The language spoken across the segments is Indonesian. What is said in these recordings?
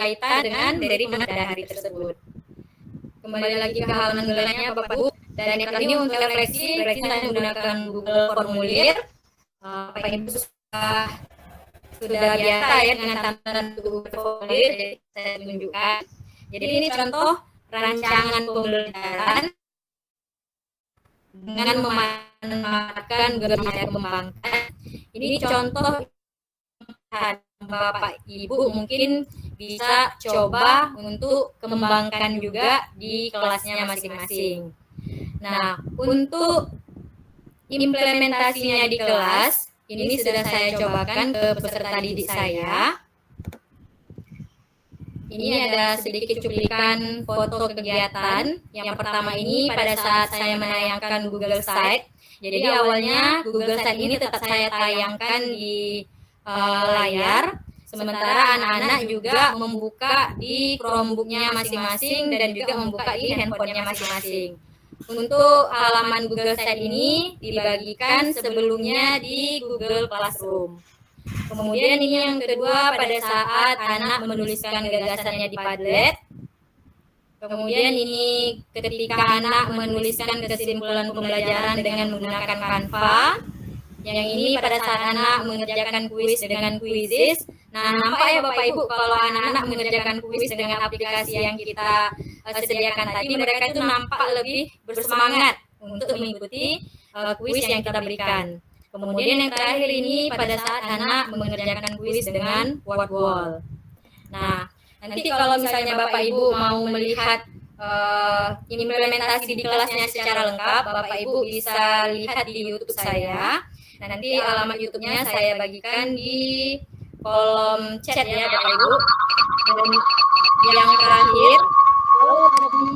berkaitan dengan dari pada hari tersebut. Kembali lagi ke halaman gelangnya Bapak Ibu. Dan yang ini untuk refleksi saya menggunakan Google Formulir. Bapak Ibu sudah biasa ya dengan tampilan Google Formulir, jadi saya tunjukkan. Jadi ini contoh rancangan pembelajaran dengan memanfaatkan Google saya kembangkan. Ini contoh Bapak Ibu mungkin bisa coba untuk kembangkan juga di kelasnya masing-masing. Nah, untuk implementasinya di kelas, ini sudah saya cobakan ke peserta didik saya. Ini ada sedikit cuplikan foto kegiatan. Yang pertama ini pada saat saya menayangkan Google Site. Jadi awalnya Google Site ini tetap saya tayangkan di layar. Sementara anak-anak juga membuka di Chromebook-nya masing-masing dan juga membuka di handphonenya masing-masing. Untuk halaman Google Site ini dibagikan sebelumnya di Google Classroom. Kemudian ini yang kedua pada saat anak menuliskan gagasannya di Padlet. Kemudian ini ketika anak menuliskan kesimpulan pembelajaran dengan menggunakan Canva. Yang ini pada saat anak mengerjakan kuis dengan Quizizz. Nah, nampak ya Bapak Ibu kalau anak-anak mengerjakan kuis dengan aplikasi yang kita sediakan tadi, mereka itu nampak lebih bersemangat untuk mengikuti kuis yang kita berikan. Kemudian yang terakhir ini pada saat anak mengerjakan kuis dengan word wall. Nah, nanti kalau misalnya Bapak Ibu mau melihat implementasi di kelasnya secara lengkap, Bapak Ibu bisa lihat di YouTube saya. Nah, nanti alamat YouTube-nya saya bagikan di kolom chat ya Bapak Ibu. Dan yang terakhir, kalau tadi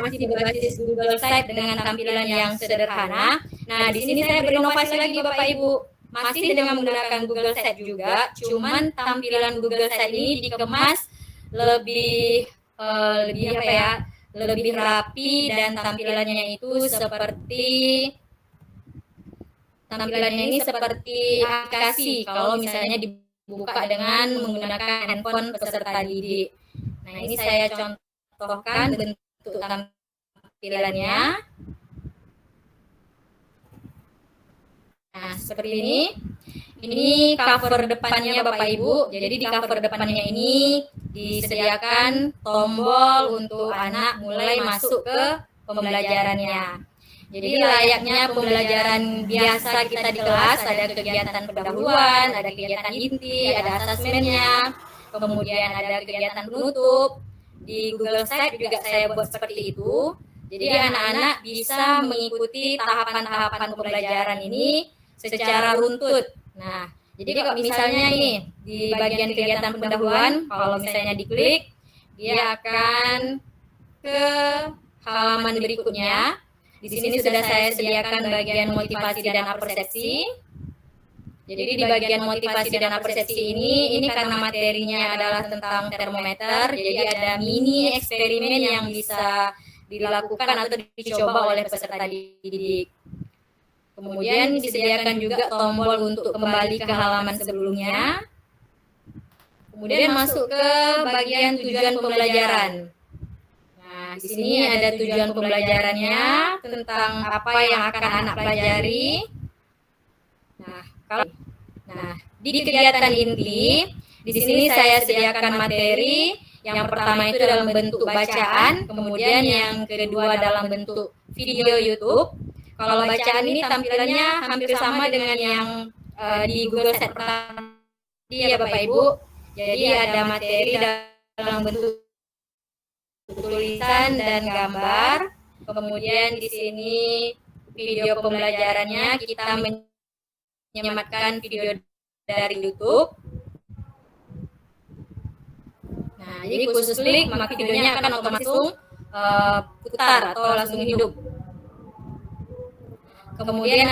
masih berbasis Google Site dengan tampilan yang sederhana. Nah, di sini saya berinovasi lagi Bapak Ibu. Masih dengan menggunakan Google Site juga, cuman tampilan Google Site ini dikemas lebih apa ya? Lebih rapi dan tampilannya itu seperti aplikasi kalau misalnya dibuka dengan menggunakan handphone peserta didik. Nah, ini saya contohkan bentuk tampilannya. Nah, seperti ini. Ini cover depannya Bapak Ibu. Jadi di cover depannya ini disediakan tombol untuk anak mulai masuk ke pembelajarannya. Jadi layaknya pembelajaran biasa kita di kelas, ada kegiatan pendahuluan, ada kegiatan inti, ada asesmennya, kemudian ada kegiatan penutup. Di Google Site juga saya buat seperti itu. Jadi anak-anak bisa mengikuti tahapan-tahapan pembelajaran ini secara runtut. Nah, jadi kalau misalnya ini di bagian kegiatan pendahuluan, kalau misalnya diklik, dia akan ke halaman berikutnya. Di sini sudah saya sediakan bagian motivasi dan apersepsi. Jadi di bagian motivasi dan apersepsi ini karena materinya adalah tentang termometer, jadi ada mini eksperimen yang bisa dilakukan atau dicoba oleh peserta didik. Kemudian disediakan juga tombol untuk kembali ke halaman sebelumnya. Kemudian masuk ke bagian tujuan pembelajaran. Nah, di sini ada tujuan pembelajarannya tentang apa yang akan anak pelajari. Nah, di kegiatan inti, di sini saya sediakan materi. Yang pertama itu dalam bentuk bacaan, kemudian yang kedua dalam bentuk video YouTube. Kalau bacaan ini tampilannya hampir sama dengan yang di Google Site pertama ya Bapak Ibu. Jadi ada materi dalam bentuk tulisan dan gambar. Kemudian di sini video pembelajarannya kita menyematkan video dari YouTube. Nah, jadi khusus klik maka videonya akan otomatis putar atau langsung hidup. Kemudian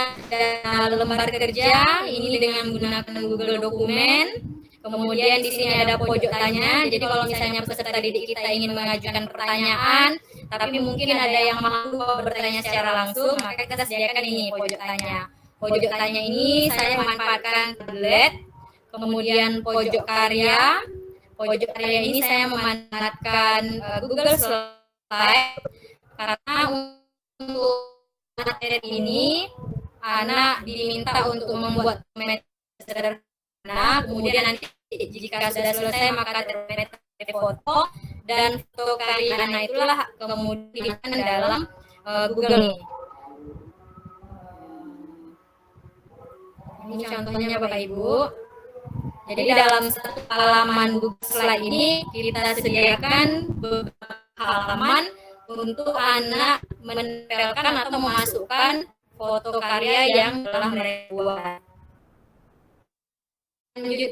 ada lembar kerja, ini dengan menggunakan Google Dokumen. Kemudian di sini ada pojok tanya. Jadi kalau misalnya peserta didik kita ingin mengajukan pertanyaan, tapi mungkin ada yang malu bertanya secara langsung, maka kita sediakan ini pojok tanya. Pojok tanya ini saya memanfaatkan tablet, kemudian pojok karya, pojok area ini saya memanfaatkan Google Slide karena untuk materi ini anak diminta untuk membuat materi sederhana, kemudian nanti jika sudah selesai maka termometer foto dan foto karya anak itulah kemudian dalam Google nih. Ini contohnya Bapak Ibu. Jadi dalam satu halaman Google Slide ini kita sediakan beberapa halaman untuk anak menempelkan atau memasukkan foto karya yang telah mereka buat. Selanjutnya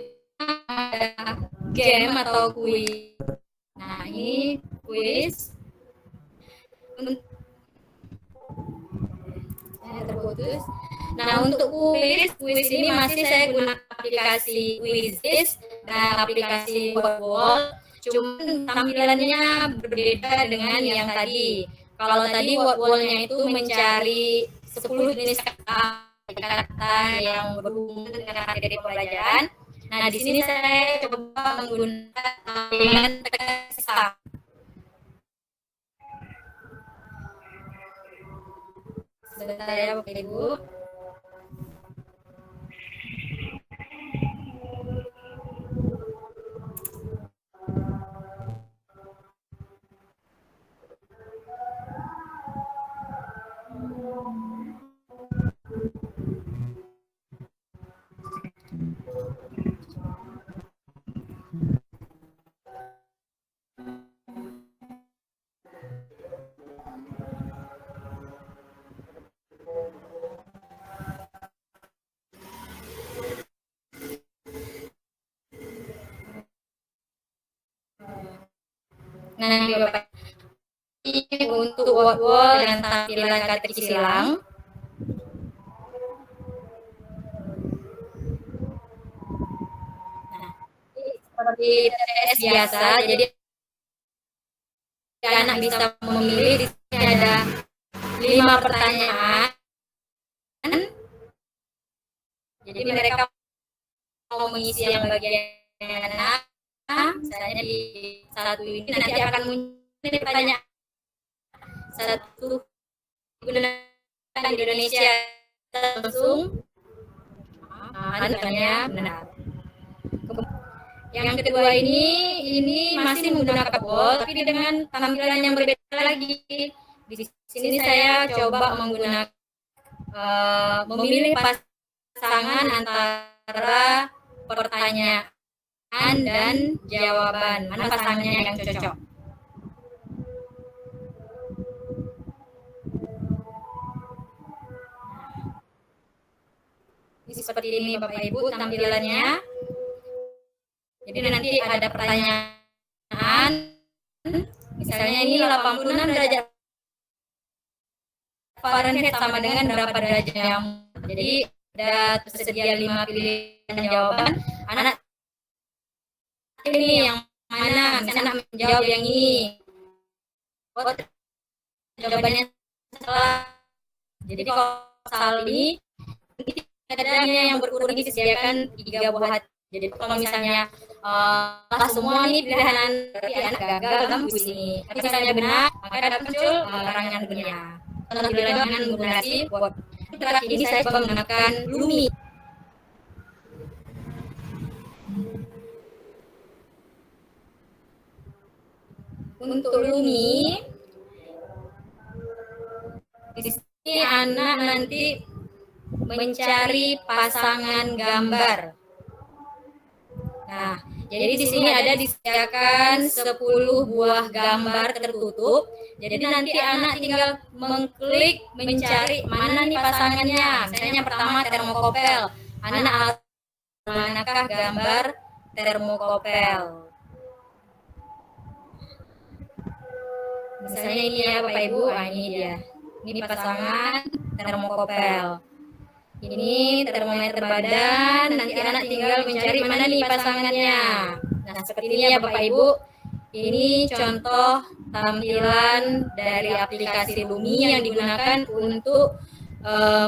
ada game atau kuis. Nah, ini kuis. Terputus. Nah, untuk kuis ini masih saya gunakan aplikasi Quizizz dan aplikasi Wordwall. Cuman tampilannya berbeda dengan yang tadi. Kalau tadi Wordwall-nya itu mencari 10 jenis kata yang berhubungan dengan materi pembelajaran. Nah, di sini saya coba menggunakan tampilan tekstil. Sebentar ya Bapak Ibu. Nah, Bapak, untuk Wordwall dan tampilan kata silang. Nah, seperti TTS biasa, jadi anak bisa memilih. Di sini ada 5 pertanyaan. Jadi mereka mau mengisi yang bagian mana, misalnya di satu ini nanti akan muncul pertanyaan satu digunakan di Indonesia langsung antaranya benar. Yang kedua ini masih menggunakan Wordwall tapi dengan tampilan yang berbeda lagi. Di sini saya coba menggunakan memilih pasangan antara pertanyaan dan jawaban. Mana pasangannya yang cocok? Ini seperti ini Bapak Ibu tampilannya. Jadi nanti ada pertanyaan, misalnya ini 86 derajat Fahrenheit sama dengan berapa derajat yang. Jadi ada tersedia 5 pilihan jawaban. Anak ini yang mana? Misalnya anak menjawab yang ini. Oh, jawabannya salah. Jadi kalau salah ini adanya yang berkurang disediakan 3 buah hati. Jadi kalau misalnya semua ini pilihan berarti anak gagal dalam kuis ini. Tapi misalnya benar, maka dapat muncul larangan benar. Tampilan dengan menggunakan Word. Terakhir ini saya coba menggunakan Lumi. Untuk Lumi, di sini anak nanti mencari pasangan gambar. Nah, jadi di sini ada disediakan 10 buah gambar tertutup. Jadi nanti anak tinggal mengklik mencari mana nih pasangannya. Misalnya yang pertama termokopel. Anak manakah gambar termokopel? Misalnya ini ya Bapak Ibu, ini dia. Ini pasangan termokopel. Ini termometer badan, nanti anak tinggal mencari mana nih pasangannya. Nah, seperti ini ya Bapak Ibu. Ini contoh tampilan dari aplikasi Lumi yang digunakan untuk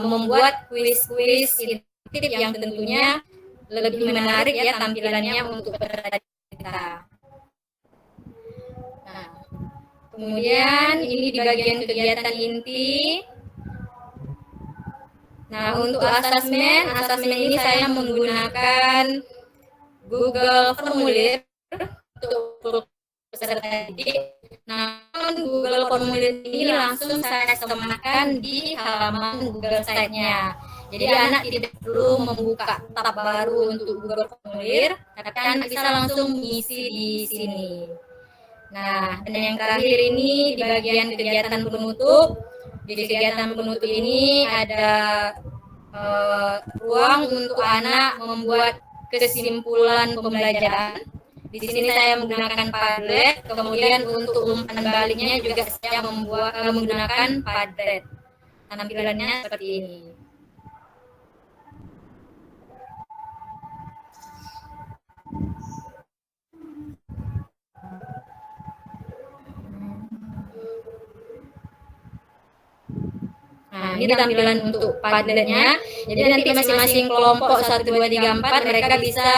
membuat kuis-kuis interaktif yang tentunya lebih menarik ya tampilannya untuk peserta kita. Kemudian ini di bagian kegiatan inti. Nah, untuk asesmen ini saya menggunakan Google Formulir untuk peserta didik. Namun Google Formulir ini langsung saya sematkan di halaman Google Site-nya. Jadi anak tidak perlu membuka tab baru untuk Google Formulir, tapi anak bisa langsung mengisi di sini. Nah, dan yang terakhir ini di bagian kegiatan penutup. Di kegiatan penutup ini ada ruang untuk anak membuat kesimpulan pembelajaran. Di sini saya menggunakan Padlet, kemudian untuk umpan baliknya juga saya menggunakan Padlet. Tampilannya seperti ini. Nah, ini tampilan untuk Padletnya. Jadi nanti masing-masing kelompok 1, 2, 3, 4 mereka bisa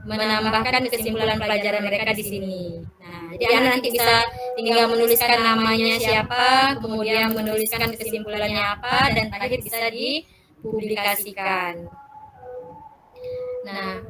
menambahkan kesimpulan pelajaran mereka di sini. Nah, jadi anak nanti bisa tinggal menuliskan namanya siapa, kemudian menuliskan kesimpulannya apa, dan terakhir bisa dipublikasikan. Nah,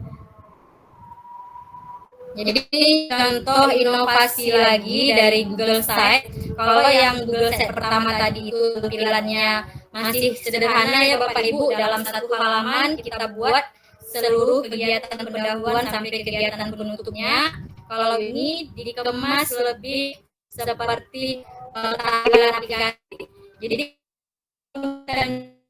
jadi contoh inovasi lagi dari Google Site. Kalau yang Google Site pertama tadi itu tampilannya masih sederhana ya Bapak Ibu, dalam satu halaman kita buat seluruh kegiatan pendahuluan sampai kegiatan penutupnya. Kalau ini dikemas lebih seperti tampilan aplikasi. Jadi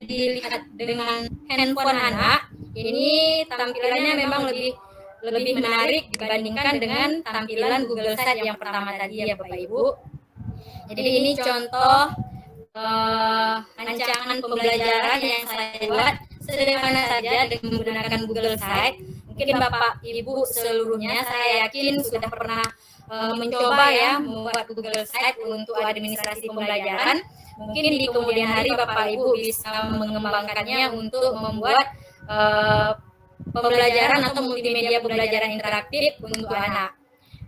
dilihat dengan handphone anak, ini tampilannya memang lebih menarik dibandingkan dengan tampilan Google Site yang pertama tadi ya Bapak Ibu. Jadi ini contoh rancangan pembelajaran yang saya buat sederhana saja dengan menggunakan Google Site. Mungkin Bapak Ibu seluruhnya saya yakin sudah pernah mencoba ya membuat Google Site untuk administrasi pembelajaran. Mungkin di kemudian hari Bapak Ibu bisa mengembangkannya untuk membuat pembelajaran atau multimedia pembelajaran interaktif untuk anak.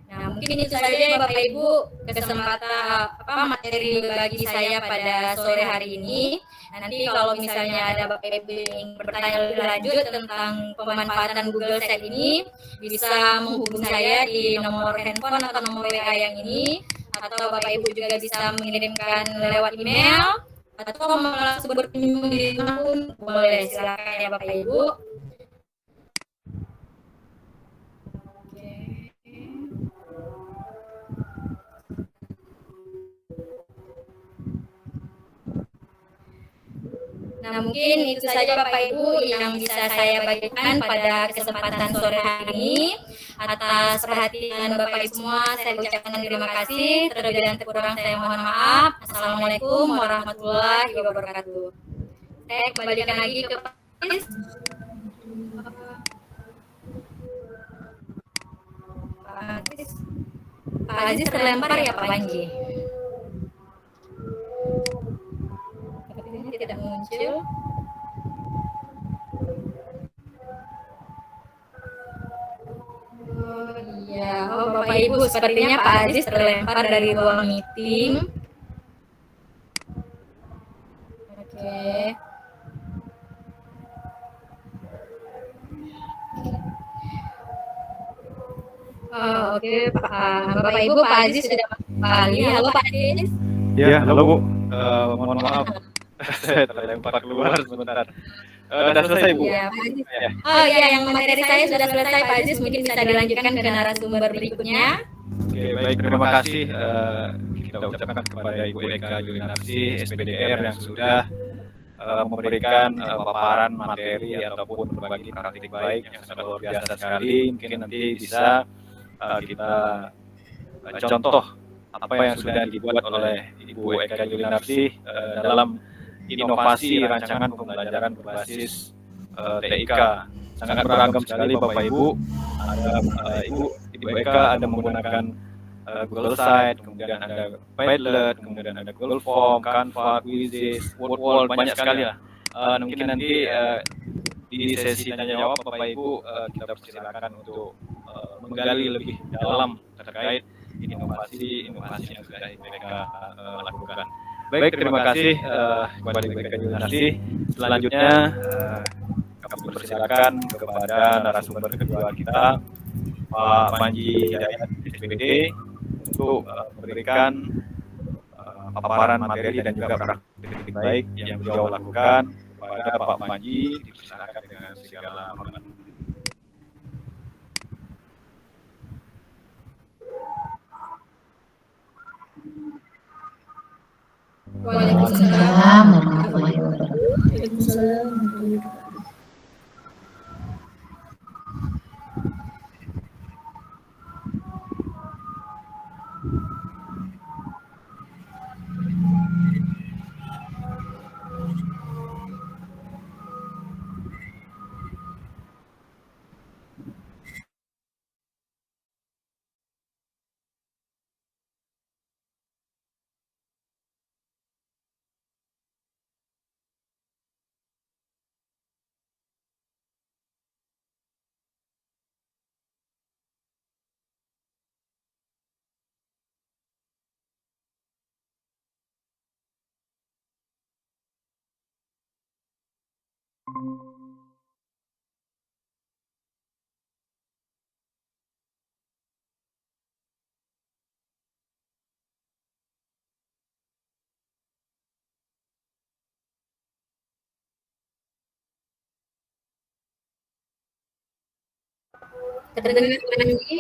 Nah, mungkin itu saja Bapak Ibu kesempatan materi bagi saya pada sore hari ini. Nanti kalau misalnya ada Bapak Ibu yang bertanya lebih lanjut tentang pemanfaatan Google Site ini, bisa menghubungi saya di nomor handphone atau nomor WA yang ini, atau Bapak Ibu juga bisa mengirimkan lewat email atau langsung berkunjung di rumah pun boleh, silakan ya Bapak Ibu. Nah, mungkin itu saja Bapak Ibu yang bisa saya bagikan pada kesempatan sore hari ini. Atas perhatian Bapak Ibu semua, saya ucapkan terima kasih. Terlebih dan terkurang saya mohon maaf. Assalamualaikum warahmatullahi wabarakatuh. Saya kembalikan lagi ke Pak Aziz. Pak Aziz terlempar ya Pak Panji? Tidak muncul. Oh iya, Bapak Ibu sepertinya Pak Aziz terlempar dari ruang meeting. Oke. Oke, Bapak Ibu, Pak Aziz sudah kembali. Halo Pak Aziz. Ya, halo Bu. Mohon maaf, saya terlempar keluar sebentar. Sudah selesai Bu. Ya, Pak Aziz. Oh iya, yang materi saya sudah selesai Pak Aziz. Mungkin bisa dilanjutkan ke narasumber berikutnya. Oke, baik, terima kasih. Kita ucapkan kepada Ibu Eka Yulinarsi, SPDR yang sudah memberikan paparan materi ataupun berbagi praktik baik yang sangat luar biasa sekali. Mungkin nanti bisa kita contoh apa yang sudah dibuat oleh Ibu Eka Yulinarsi dalam inovasi rancangan pembelajaran berbasis TIK. Sangat beragam sekali Bapak Ibu. Ada Ibu Eka ada menggunakan Google Site, kemudian ada Padlet, kemudian ada Google Form, Canva, Quizzes, Wordwall, banyak sekali lah. Mungkin nanti di sesi tanya jawab Bapak Ibu kita persilakan untuk menggali lebih dalam terkait inovasi yang sudah mereka lakukan. Baik, terima kasih kepada mereka Junarsi. Selanjutnya kami persilakan kepada narasumber kedua kita, Pak Panji Hidayat SPD, untuk memberikan paparan materi dan juga praktik baik yang beliau lakukan. Kepada Pak Panji dipersilakan dengan segala hormat. Waalaikumsalam. warahmatullahi wabarakatuh. Terdengar Pak Panji?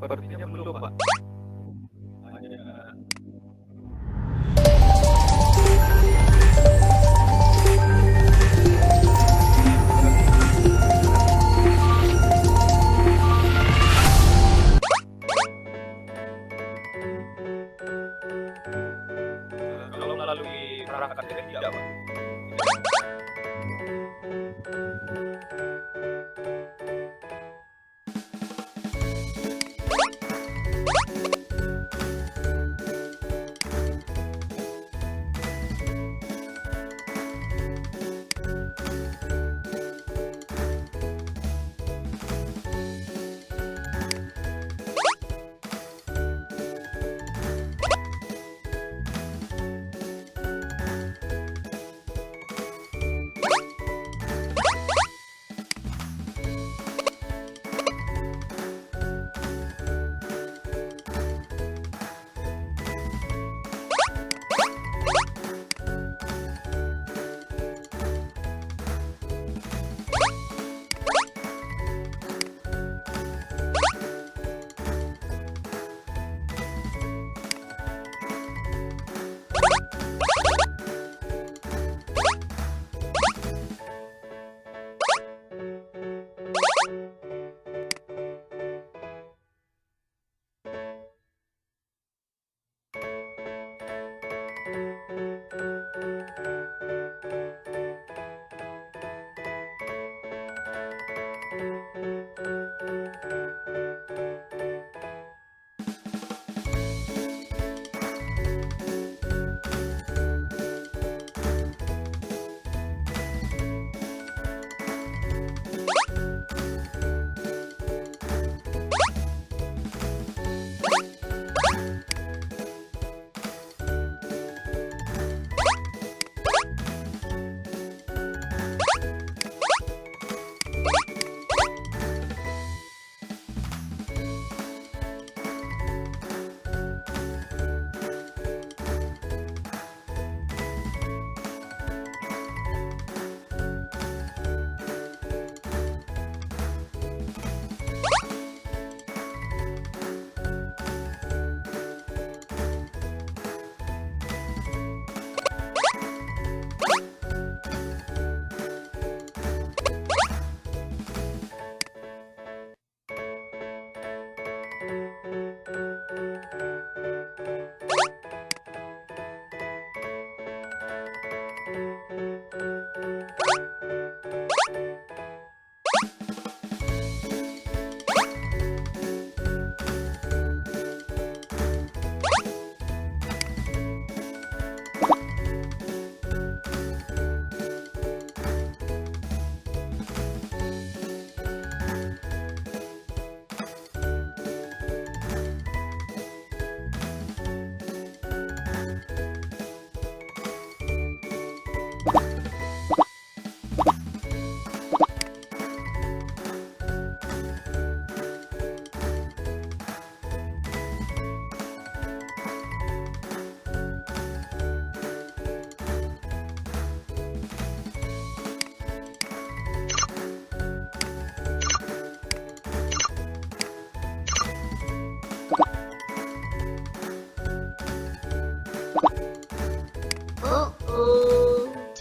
Sepertinya belum, Pak. Hanya kalau melalui perangkat ini tidak, Pak.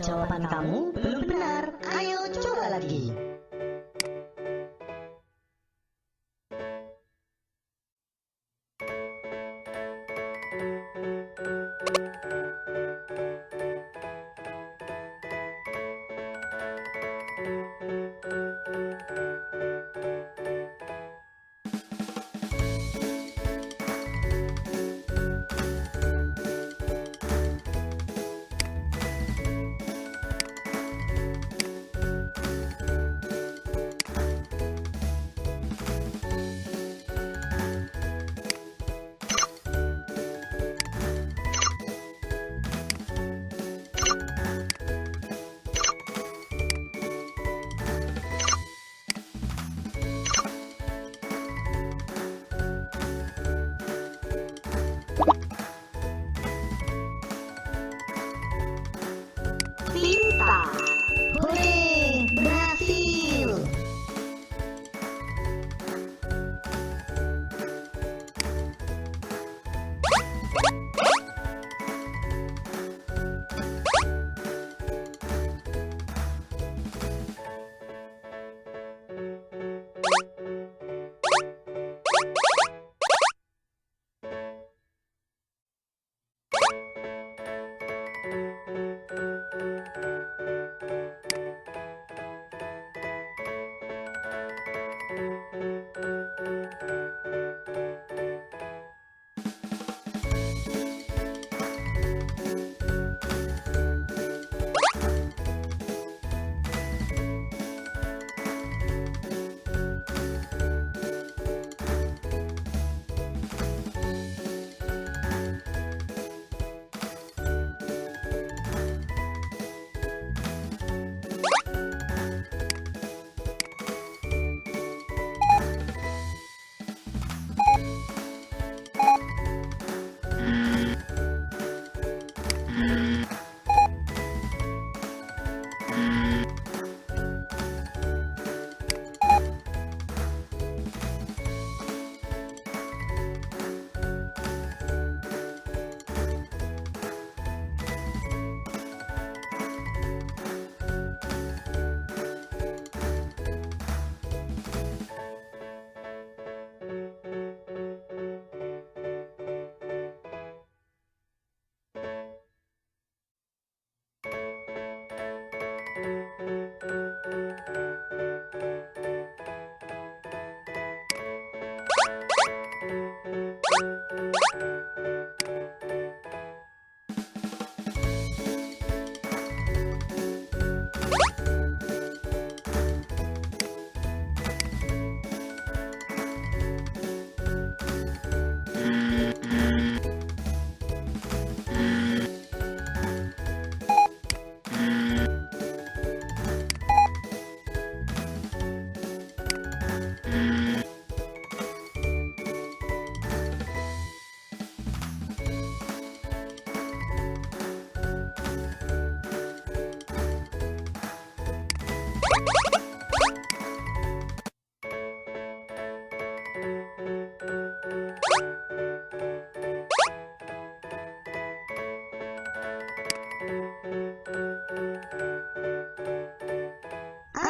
Jawaban kamu belum benar. Ayo coba lagi.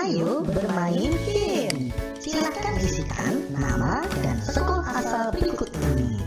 Ayo bermain game. Silakan isikan nama dan sekolah asal berikut ini.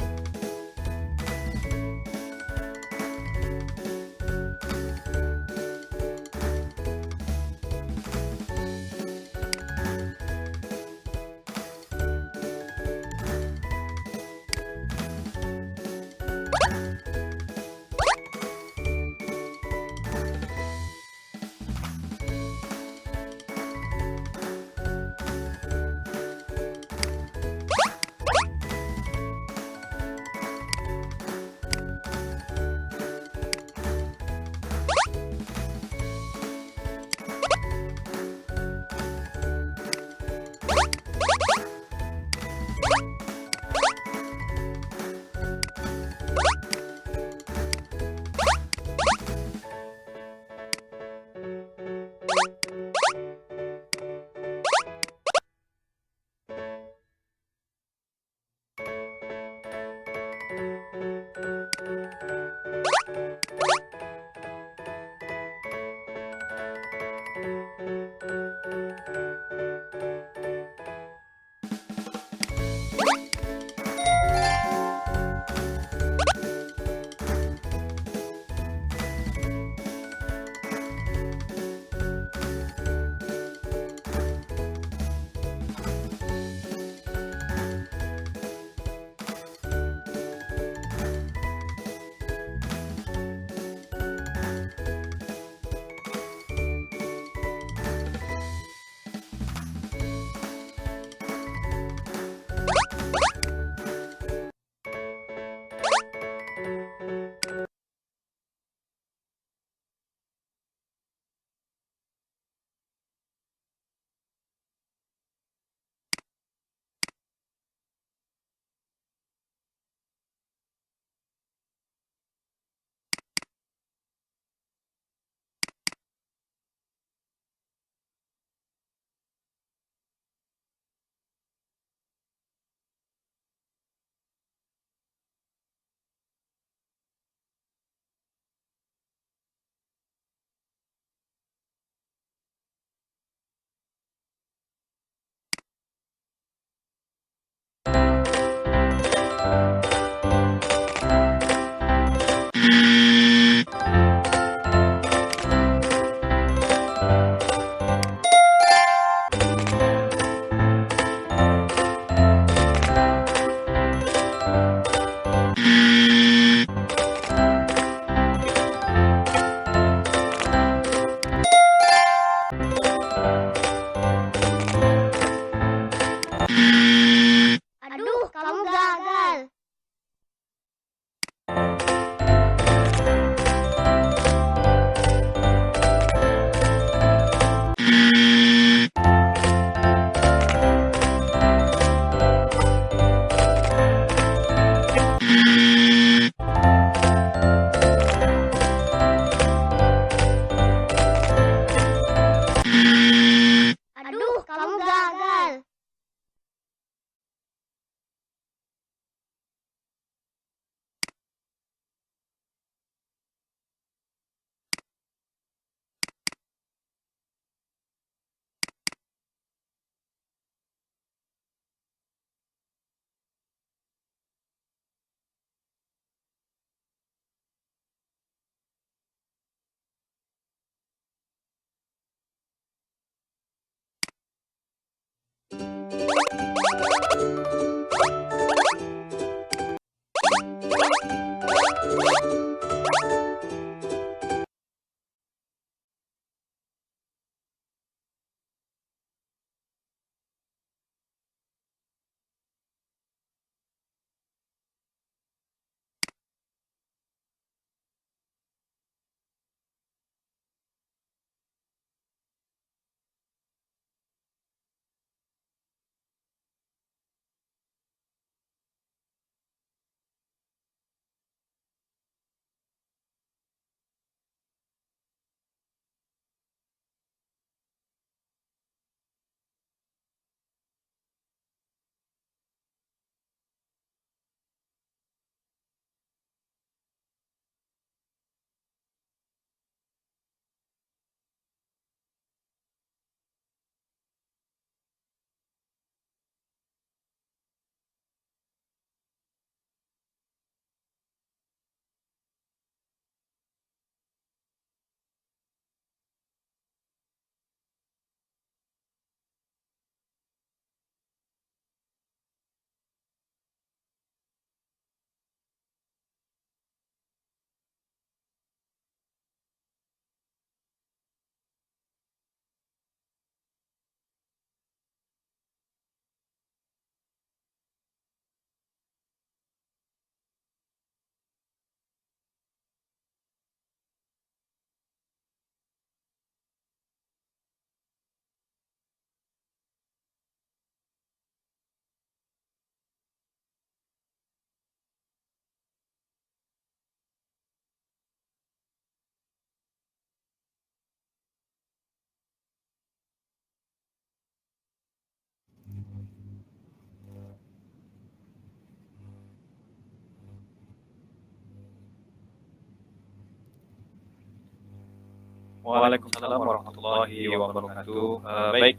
Waalaikumsalam warahmatullahi wabarakatuh. Baik,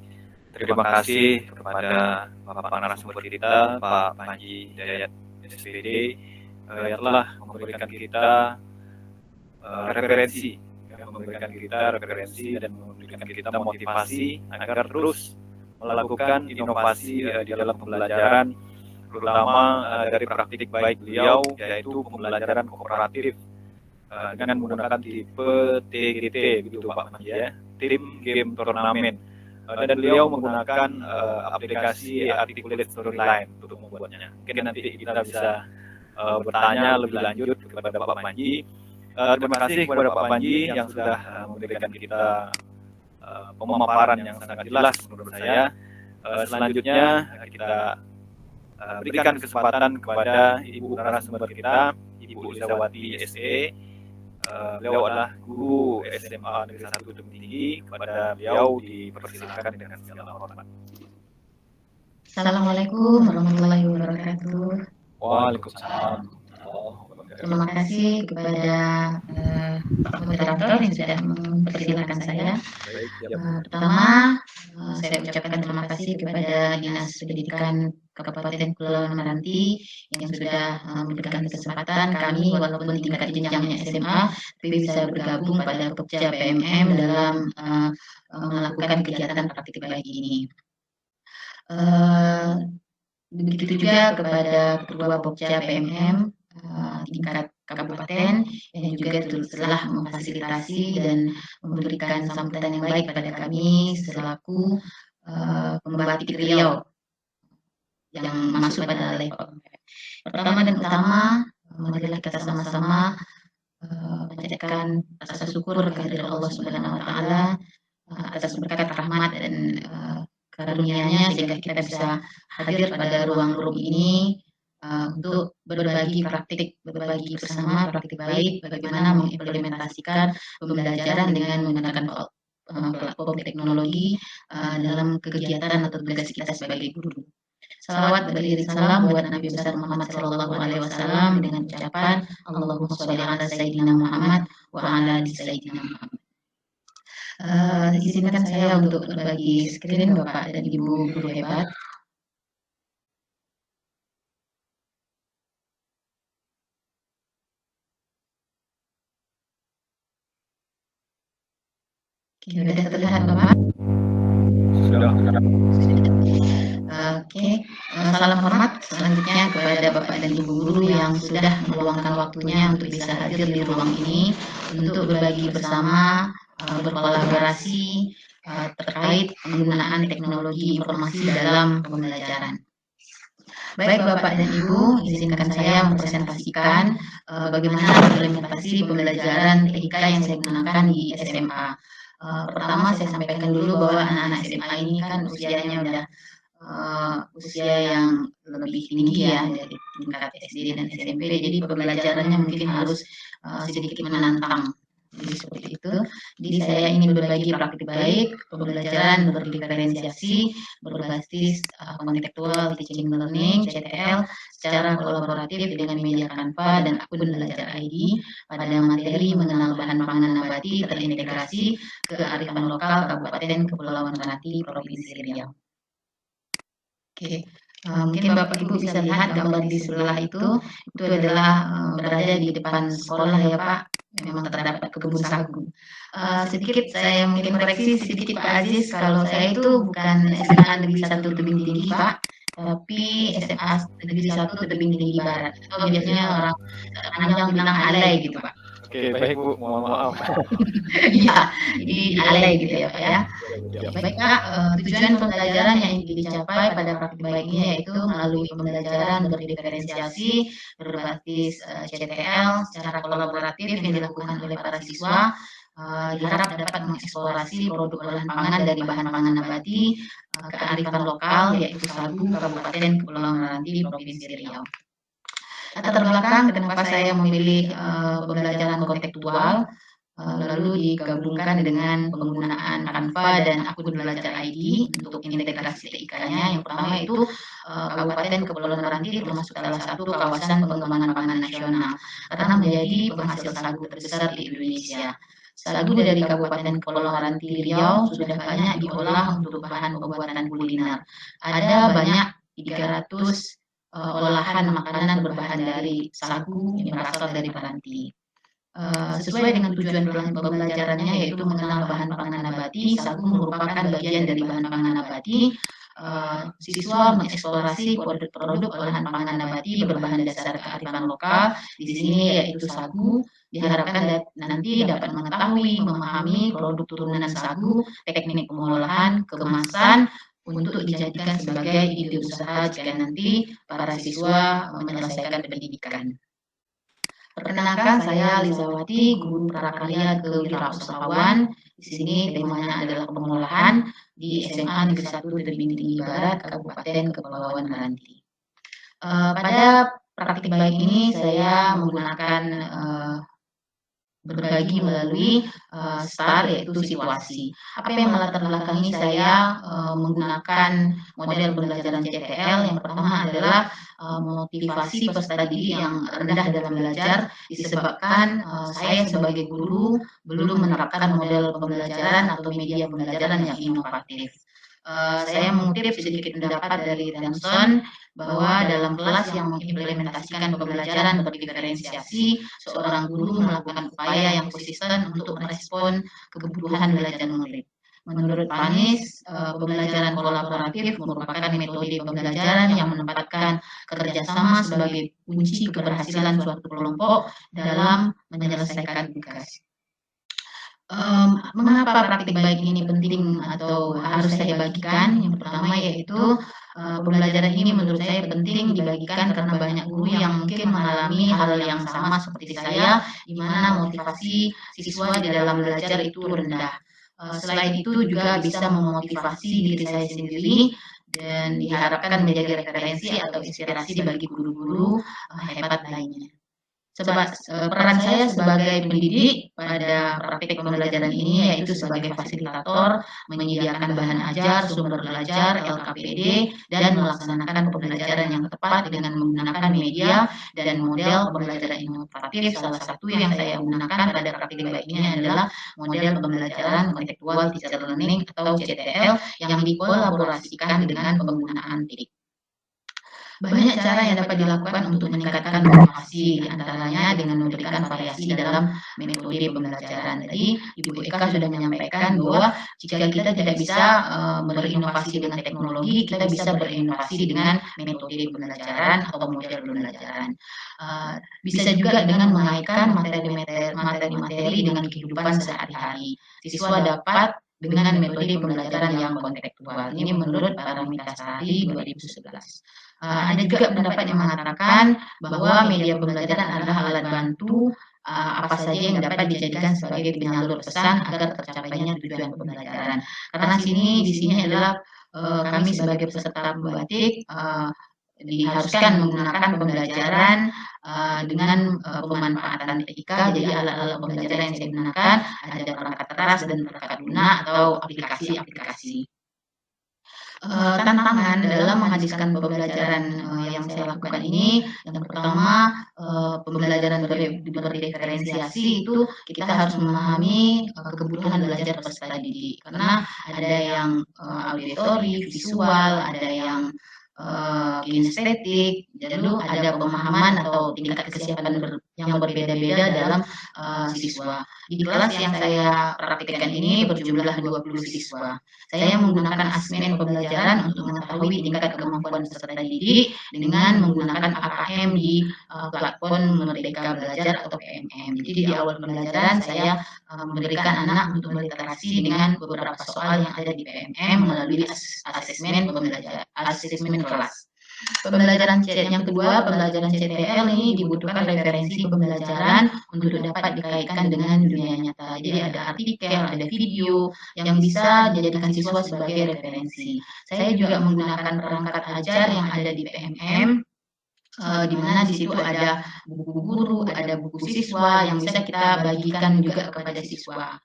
terima kasih kepada Bapak narasumber kita, Pak Panji Hidayat SPD, yang telah memberikan kita referensi, dan memberikan kita motivasi agar terus melakukan inovasi di dalam pembelajaran, terutama dari praktik baik beliau, yaitu pembelajaran kooperatif dengan menggunakan tipe TGT, begitu Pak Panji ya, tim game turnamen. Dan beliau menggunakan aplikasi Articulate Storyline untuk membuatnya. Mungkin nanti kita bisa bertanya lebih lanjut kepada Pak Panji. Terima kasih kepada Pak Panji yang sudah memberikan kita pemaparan yang sangat jelas menurut saya. Selanjutnya kita berikan kesempatan kepada Ibu narasumber kita, Ibu Lizawati SE. Beliau adalah guru SMA Negeri 1 Tebing Tinggi. Kepada beliau dipersilakan dengan segala hormat. Assalamualaikum warahmatullahi wabarakatuh. Waalaikumsalam. Terima kasih kepada moderator yang sudah mempersilahkan saya. Pertama, saya ucapkan terima kasih kepada Dinas Pendidikan Kabupaten Kepulauan Meranti yang sudah memberikan kesempatan kami walaupun tingkat jenjangnya SMA tapi bisa bergabung pada Pokja PMM dalam melakukan kegiatan praktik baik ini. Begitu juga kepada Ketua Pokja PMM tingkat kabupaten yang juga telah memfasilitasi dan memberikan sambutan yang baik pada kami selaku pembatik Riau yang masuk pada level. Pertama dan utama, marilah kita sama-sama panjatkan rasa syukur kehadirat Allah Subhanahu wa taala atas berkat rahmat dan karunia-Nya sehingga kita bisa hadir pada ruang room ini untuk berbagi bersama praktik baik bagaimana mengimplementasikan pembelajaran dengan menggunakan platform teknologi dalam kegiatan atau tugas kita sebagai guru. Salawat beriring salam buat Nabi besar Muhammad Sallallahu Alaihi Wasallam dengan ucapan Allahumma sholli ala Sayyidina Muhammad wa ala ali Sayyidina Muhammad. Izinkan saya untuk berbagi screen Bapak dan Ibu guru hebat. Sudah terlihat Bapak? Sudah. Oke, salam hormat selanjutnya kepada Bapak dan Ibu guru yang sudah meluangkan waktunya untuk bisa hadir di ruang ini untuk berbagi bersama, berkolaborasi terkait penggunaan teknologi informasi dalam pembelajaran. Baik Bapak dan Ibu, izinkan saya mempresentasikan bagaimana implementasi pembelajaran TIK yang saya gunakan di SMA. Pertama saya sampaikan dulu bahwa anak-anak SMA ini kan usianya udah usia yang lebih tinggi ya dari tingkat SD dan SMP, jadi pembelajarannya mungkin harus sedikit menantang. Jadi seperti itu. Jadi saya ingin berbagi praktik baik pembelajaran berdiferensiasi berbasis contextual teaching learning (CTL) secara kolaboratif dengan media Canva dan akun Belajar ID pada materi mengenal bahan pangan nabati terintegrasi kearifan lokal Kabupaten Kepulauan Meranti Provinsi Riau. Oke, mungkin Bapak Ibu bisa lihat gambar di sebelah itu adalah berada di depan sekolah ya Pak, memang terdapat kebun sagu. Sedikit saya mungkin koreksi sedikit Pak Aziz, kalau saya itu bukan SMA Negeri 1 Tebing Tinggi Pak, tapi SMA Negeri 1 Tebing Tinggi Barat, atau biasanya orang panjang bilang alay gitu Pak. Oke, baik Bu, mohon maaf. Iya, di alay gitu ya Pak ya. Baik Pak, tujuan pembelajaran yang ingin dicapai pada praktik baik ini yaitu melalui pembelajaran berdiferensiasi berbasis CTL secara kolaboratif yang dilakukan oleh para siswa diharap dapat mengeksplorasi produk olahan pangan dari bahan pangan nabati kearifan lokal yaitu sagu Kabupaten Kepulauan Meranti Provinsi Riau. Latar belakang kenapa saya memilih pembelajaran kontekstual lalu digabungkan dengan penggunaan Canva dan akun Belajar ID untuk integrasi TIK-nya. Yang pertama itu Kabupaten Kepulauan Meranti termasuk salah satu kawasan pengembangan pangan nasional karena menjadi penghasil sagu terbesar di Indonesia. Sagu dari Kabupaten Kepulauan Meranti Riau sudah banyak diolah untuk bahan pembuatan kuliner. Ada banyak 300 olahan makanan berbahan dari sagu yang berasal dari Meranti. Sesuai dengan tujuan pembelajarannya yaitu mengenal bahan pangan nabati, sagu merupakan bagian dari bahan pangan nabati. Siswa mengeksplorasi produk olahan pangan nabati berbahan dasar kearifan lokal. Di sini yaitu sagu. Diharapkan nanti dapat mengetahui, memahami produk turunan sagu, teknik pengolahan, kemasan, untuk dijadikan sebagai ide usaha jika nanti para siswa menyelesaikan pendidikan. Perkenalkan, saya Lizawati, guru prakarya kewirausahaan. Di sini temanya adalah pengolahan di SMA Negeri 1 Tebing Tinggi Barat, Kabupaten Kepulauan Meranti. Pada praktik baik ini saya menggunakan berbagi melalui STAR yaitu situasi. Apa yang melatar belakangi saya menggunakan model pembelajaran CTL? Yang pertama adalah motivasi peserta didik yang rendah dalam belajar disebabkan saya sebagai guru belum menerapkan model pembelajaran atau media pembelajaran yang inovatif. Saya mengutip sedikit pendapat dari Ranson bahwa dalam kelas yang mengimplementasikan pembelajaran berdiferensiasi, seorang guru melakukan upaya yang konsisten untuk merespon kebutuhan belajar murid. Menurut Panis, pembelajaran kolaboratif merupakan metode pembelajaran yang menempatkan kerjasama sebagai kunci keberhasilan suatu kelompok dalam menyelesaikan tugas. Mengapa praktik baik ini penting atau harus saya bagikan? Yang pertama yaitu pembelajaran ini menurut saya penting dibagikan karena banyak guru yang mungkin mengalami hal yang sama seperti saya, di mana motivasi siswa di dalam belajar itu rendah. Selain itu juga bisa memotivasi diri saya sendiri dan diharapkan menjadi referensi atau inspirasi bagi guru-guru hebat lainnya. Peran saya sebagai pendidik pada praktik pembelajaran ini yaitu sebagai fasilitator, menyediakan bahan ajar, sumber belajar, LKPD, dan melaksanakan pembelajaran yang tepat dengan menggunakan media dan model pembelajaran inovatif. Salah satu yang saya gunakan pada praktik baik ini adalah model pembelajaran contextual teacher learning atau CTL yang dikolaborasikan dengan penggunaan TIK. Banyak cara yang dapat dilakukan untuk meningkatkan motivasi, antaranya dengan memberikan variasi dalam metode pembelajaran. Tadi Ibu Eka sudah menyampaikan bahwa jika kita tidak bisa berinovasi dengan teknologi, kita bisa berinovasi dengan metode pembelajaran atau model pembelajaran. Bisa juga dengan mengaitkan materi-materi dengan kehidupan sehari-hari. Siswa dapat dengan metode pembelajaran yang kontekstual. Ini menurut Paramita Sari 2011. Ada juga pendapat yang mengatakan bahwa media pembelajaran adalah alat bantu apa saja yang dapat dijadikan sebagai penyalur pesan agar tercapainya tujuan pembelajaran. Karena di sini adalah kami sebagai peserta pembatik diharuskan menggunakan pembelajaran dengan pemanfaatan TIK. Jadi alat-alat pembelajaran yang saya gunakan ada perangkat keras dan perangkat lunak atau aplikasi-aplikasi. Tantangan dalam menghabiskan pembelajaran yang saya lakukan ini, yang pertama pembelajaran berdiferensiasi itu kita harus memahami kebutuhan belajar peserta didik, karena ada yang auditori, visual, ada yang kinestetik, lalu ada pemahaman atau tingkat kesiapan yang berbeda-beda dalam siswa. Di kelas yang saya praktikkan ini berjumlah 20 siswa. Saya menggunakan asesmen pembelajaran untuk mengetahui tingkat kemampuan peserta didik dengan menggunakan AKM di platform Merdeka Belajar atau PMM. Jadi di awal pembelajaran saya memberikan anak untuk berliterasi dengan beberapa soal yang ada di PMM melalui asesmen pembelajaran, asesmen kelas. Pembelajaran yang kedua, pembelajaran CTL ini dibutuhkan referensi pembelajaran untuk dapat dikaitkan dengan dunia nyata. Jadi ada artikel, ada video yang bisa dijadikan siswa sebagai referensi. Saya juga menggunakan perangkat ajar yang ada di PMM, di mana di situ ada buku guru, ada buku siswa yang bisa kita bagikan juga kepada siswa.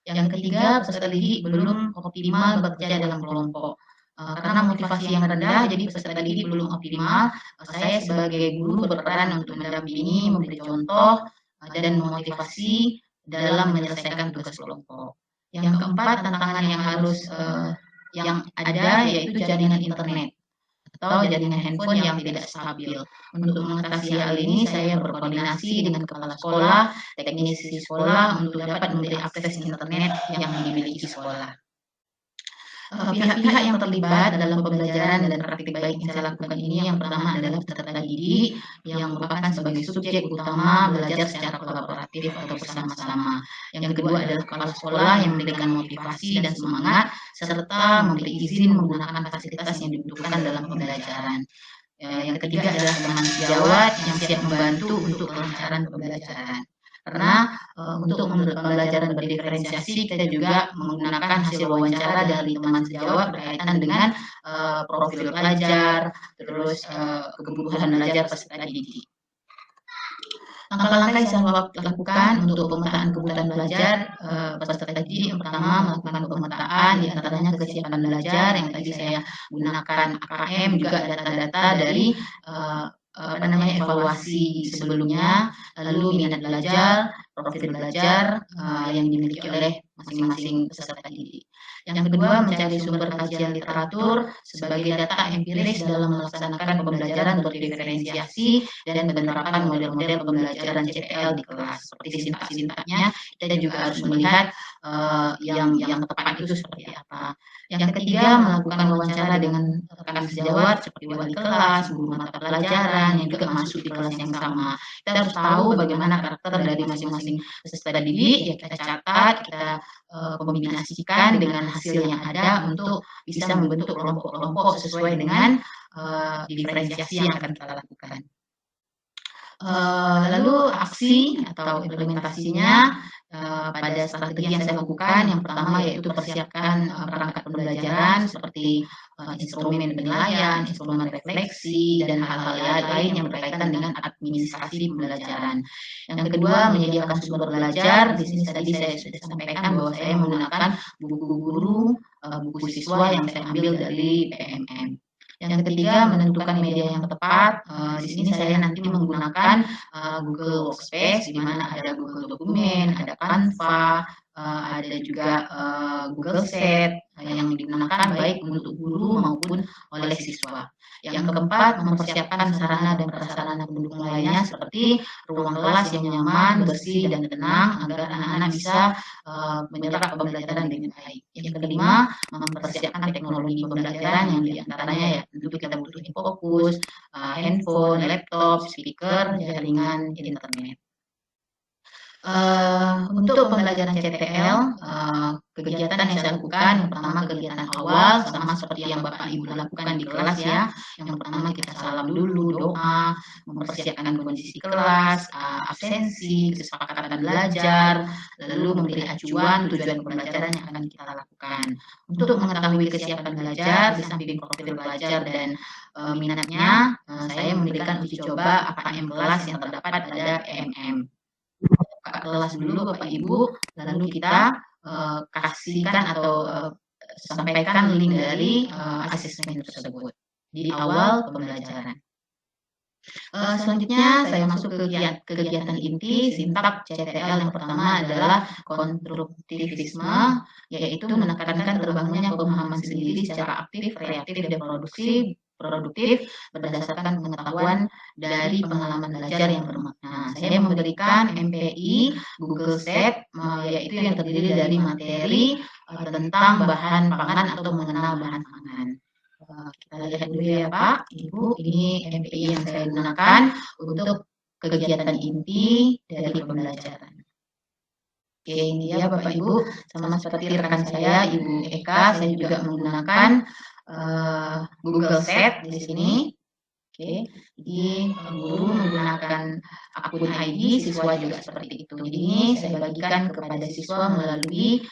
Yang ketiga, peserta didik belum optimal bekerja dalam kelompok. Karena motivasi yang rendah, jadi peserta didik belum optimal. Saya sebagai guru berperan untuk mendampingi, memberi contoh, dan memotivasi dalam menyelesaikan tugas kelompok. Yang keempat, tantangan yang harus yang ada yaitu jaringan internet atau jaringan handphone yang tidak stabil. Untuk mengatasi hal ini, saya berkoordinasi dengan kepala sekolah, teknisi sekolah untuk dapat memberi akses internet yang dimiliki sekolah. Pihak-pihak yang terlibat dalam pembelajaran dan praktik baik yang saya lakukan ini, yang pertama adalah peserta didik yang merupakan sebagai subjek utama belajar secara kolaboratif atau bersama-sama. Yang kedua adalah kepala sekolah yang memberikan motivasi dan semangat serta memberi izin menggunakan fasilitas yang dibutuhkan dalam pembelajaran. Yang ketiga adalah teman sejawat yang siap membantu untuk kelancaran pembelajaran. Karena untuk pembelajaran berdiferensiasi kita juga menggunakan hasil wawancara dari teman sejawat berkaitan dengan profil pelajar, terus kebutuhan belajar peserta didik. Langkah-langkah yang saya lakukan untuk pemetaan kebutuhan belajar peserta didik, yang pertama melakukan pemetaan di antaranya kesiapan belajar yang tadi saya gunakan AKM, juga data-data dari evaluasi sebelumnya, lalu minat belajar, profil belajar yang dimiliki oleh masing-masing peserta didik. Yang kedua, mencari sumber kajian literatur sebagai data empiris dalam melaksanakan pembelajaran berdiferensiasi dan penerapan model-model pembelajaran CTL di kelas. Seperti sintak-sintaknya, kita juga harus melihat yang tepat itu seperti apa. Yang ketiga, melakukan wawancara dengan rekan sejawat seperti wali kelas, guru mata pelajaran yang juga masuk di kelas yang sama. Kita harus tahu bagaimana karakter dari masing-masing peserta didik, ya kita catat, kita kombinasikan dengan hasil yang ada untuk bisa membentuk kelompok-kelompok sesuai dengan diferensiasi yang akan kita lakukan. Lalu aksi atau implementasinya pada strategi yang saya lakukan, yang pertama yaitu persiapkan perangkat pembelajaran seperti instrumen penilaian, instrumen refleksi, dan hal-hal lain yang berkaitan dengan administrasi pembelajaran. Yang kedua, menyediakan sumber belajar. Di sini tadi saya sudah sampaikan bahwa saya menggunakan buku guru, buku siswa yang saya ambil dari PMM. Yang ketiga, menentukan media yang tepat. Di sini saya nanti menggunakan Google Workspace, di mana ada Google Dokumen, ada Canva, ada juga Google Sheet yang digunakan baik untuk guru maupun oleh siswa. Yang keempat, mempersiapkan sarana dan prasarana pendukung lainnya seperti ruang kelas yang nyaman, bersih, dan tenang agar anak-anak bisa menyerap pembelajaran dengan baik. Yang kelima, mempersiapkan teknologi pembelajaran yang diantaranya ya tentu kita butuh fokus, handphone, laptop, speaker, jaringan internet. Untuk pembelajaran CTL, kegiatan yang saya lakukan, yang pertama kegiatan awal, sama seperti yang Bapak Ibu lakukan di kelas ya. Yang pertama kita salam dulu, doa, mempersiapkan kondisi kelas, absensi, kesepakatan belajar, lalu memberi acuan tujuan pembelajaran yang akan kita lakukan. Untuk mengetahui kesiapan belajar, di samping profil pelajar dan minatnya, saya memberikan uji coba AKM kelas yang terdapat pada EMM. Kelas dulu Bapak Ibu, lalu kita kasihkan atau sampaikan link dari asesmen tersebut di awal pembelajaran. Selanjutnya saya masuk ke kegiatan inti sintak CTL. Yang pertama adalah konstruktivisme, yaitu menekankan terbangunnya pemahaman sendiri secara aktif, kreatif, dan produktif berdasarkan pengetahuan dari pengalaman belajar yang bermakna. Saya memberikan MPI Google Set, yaitu yang terdiri dari materi tentang bahan pangan atau mengenal bahan pangan. Kita lihat dulu ya Pak, Ibu, ini MPI yang saya gunakan untuk kegiatan inti dari pembelajaran. Oke, ini ya Bapak Ibu, sama seperti rekan saya, Ibu Eka, saya juga menggunakan Google Set di sini. Oke, jadi guru menggunakan akun ID, siswa juga seperti itu. Jadi ini saya bagikan kepada siswa melalui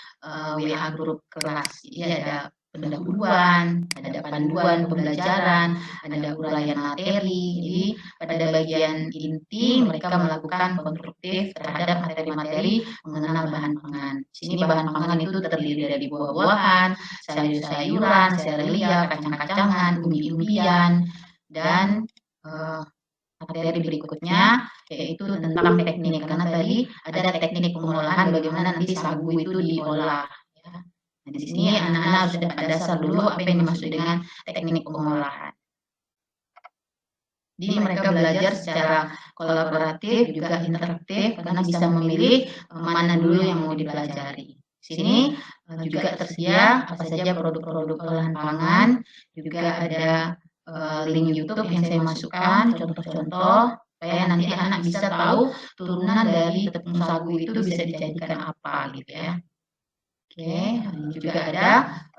WA grup kelas. Jadi ada pendahuluan, ada panduan pembelajaran, ada uraian materi. Jadi pada bagian inti mereka melakukan konstruktif terhadap materi-materi mengenal bahan pangan. Sini bahan pangan itu terdiri dari buah-buahan, sayur-sayuran, serealia, kacang-kacangan, umbi-umbian, dan materi berikutnya yaitu tentang teknik, karena tadi ada teknik pengolahan bagaimana nanti sagu itu diolah. Nah, di sini anak-anak harus dapat dasar dulu apa yang dimaksud dengan teknik pengolahan. Jadi mereka belajar secara kolaboratif juga interaktif karena bisa memilih mana dulu yang mau dipelajari. Di sini juga tersedia apa saja produk-produk olahan pangan, juga ada link YouTube yang saya masukkan, contoh-contoh supaya nanti anak bisa tahu turunan dari tepung sagu itu bisa dijadikan apa gitu ya. Oke, juga ada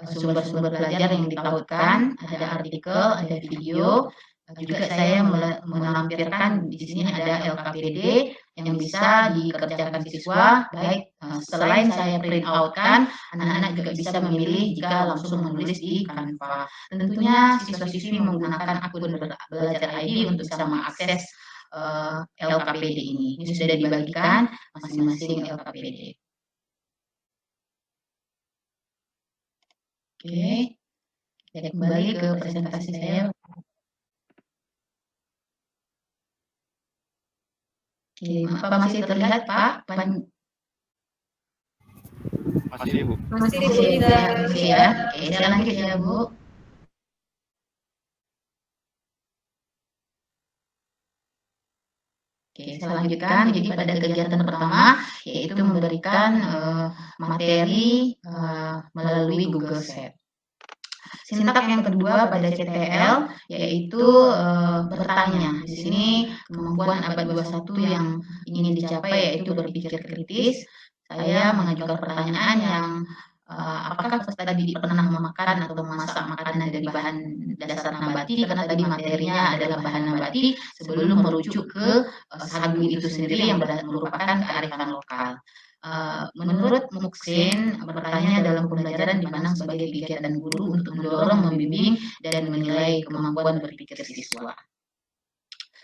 sumber-sumber belajar yang ditautkan, ada artikel, ada video. Juga saya melampirkan di sini ada LKPD yang bisa dikerjakan siswa. Baik, selain saya print out kan, anak-anak juga bisa memilih jika langsung menulis di Canva. Tentunya siswa-siswi menggunakan akun belajar ID untuk bisa mengakses LKPD ini. Ini sudah dibagikan masing-masing LKPD. Oke, saya kembali ke presentasi saya. Oke, apa masih terlihat Pak? Masih Bu. Masih Masih ya. Oke, saya lanjut ya Bu. Oke, saya lanjutkan. Jadi pada kegiatan pertama yaitu memberikan materi melalui Google Set. Sintak yang kedua pada CTL yaitu bertanya. Di sini kemampuan abad 21 yang ingin dicapai yaitu berpikir kritis. Saya mengajukan pertanyaan yang apakah tadi pernah memakan atau memasak makanan dari bahan dasar nabati, karena tadi materinya adalah bahan nabati, sebelum merujuk ke sagu itu sendiri yang merupakan kearifan lokal. Menurut Muksin, bertanya dalam pembelajaran dipandang sebagai kegiatan guru untuk mendorong, membimbing, dan menilai kemampuan berpikir siswa.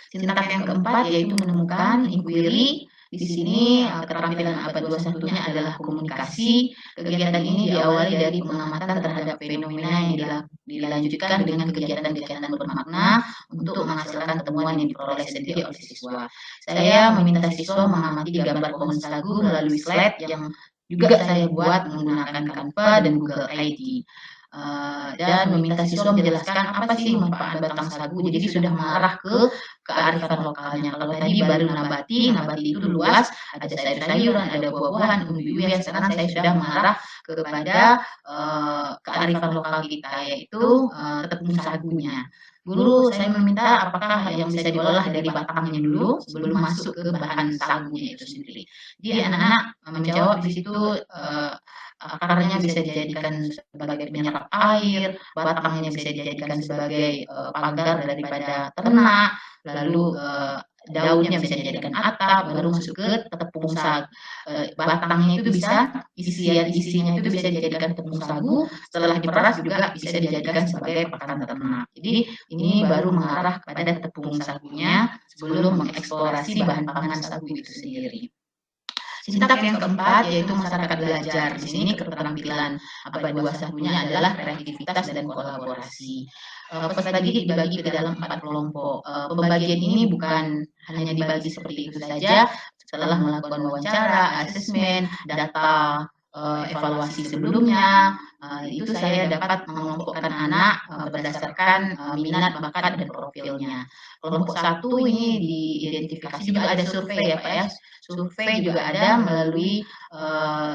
Sintak yang keempat yaitu menemukan inquiry. Di sini keterampilan abad 21-nya adalah komunikasi. Kegiatan ini diawali dari pengamatan terhadap fenomena yang dilanjutkan dengan kegiatan-kegiatan bermakna untuk menghasilkan temuan yang diperoleh sendiri oleh siswa. Saya meminta siswa mengamati gambar pohon sagu melalui slide yang juga saya buat menggunakan Canva dan Google ID. dan meminta siswa menjelaskan apa sih manfaat batang sagu. Jadi sudah mengarah ke kearifan lokalnya. Kalau tadi baru nabati itu luas, ada sayur-sayuran, ada buah-buahan, umbi-umbian. Sekarang saya sudah mengarah kepada kearifan lokal kita, yaitu tepung sagunya. Guru, saya meminta apakah yang bisa diolah dari batangnya dulu sebelum masuk ke bahan sagunya itu sendiri. Jadi anak-anak menjawab di situ, akarnya bisa dijadikan sebagai penyerap air, batangnya bisa dijadikan sebagai pagar daripada ternak, lalu daunnya bisa dijadikan atap, baru masuk ke tepung sagu. Batangnya itu bisa, isinya itu bisa dijadikan tepung sagu, setelah diperas juga bisa dijadikan sebagai pakan ternak. Jadi ini baru mengarah pada tepung sagunya sebelum mengeksplorasi bahan pangan sagu itu sendiri. Sintak yang keempat yaitu masyarakat belajar. Di sini keterampilan abad 2 sagunya adalah kreativitas dan kolaborasi. Peserta didik dibagi ke dalam 4 kelompok. Pembagian ini bukan hanya dibagi seperti itu saja. Setelah melakukan wawancara, asesmen, data, evaluasi sebelumnya, itu saya dapat mengelompokkan anak berdasarkan minat, bakat, dan profilnya. Kelompok 1 ini diidentifikasi juga ada survei ya Pak ya. Survei juga ada melalui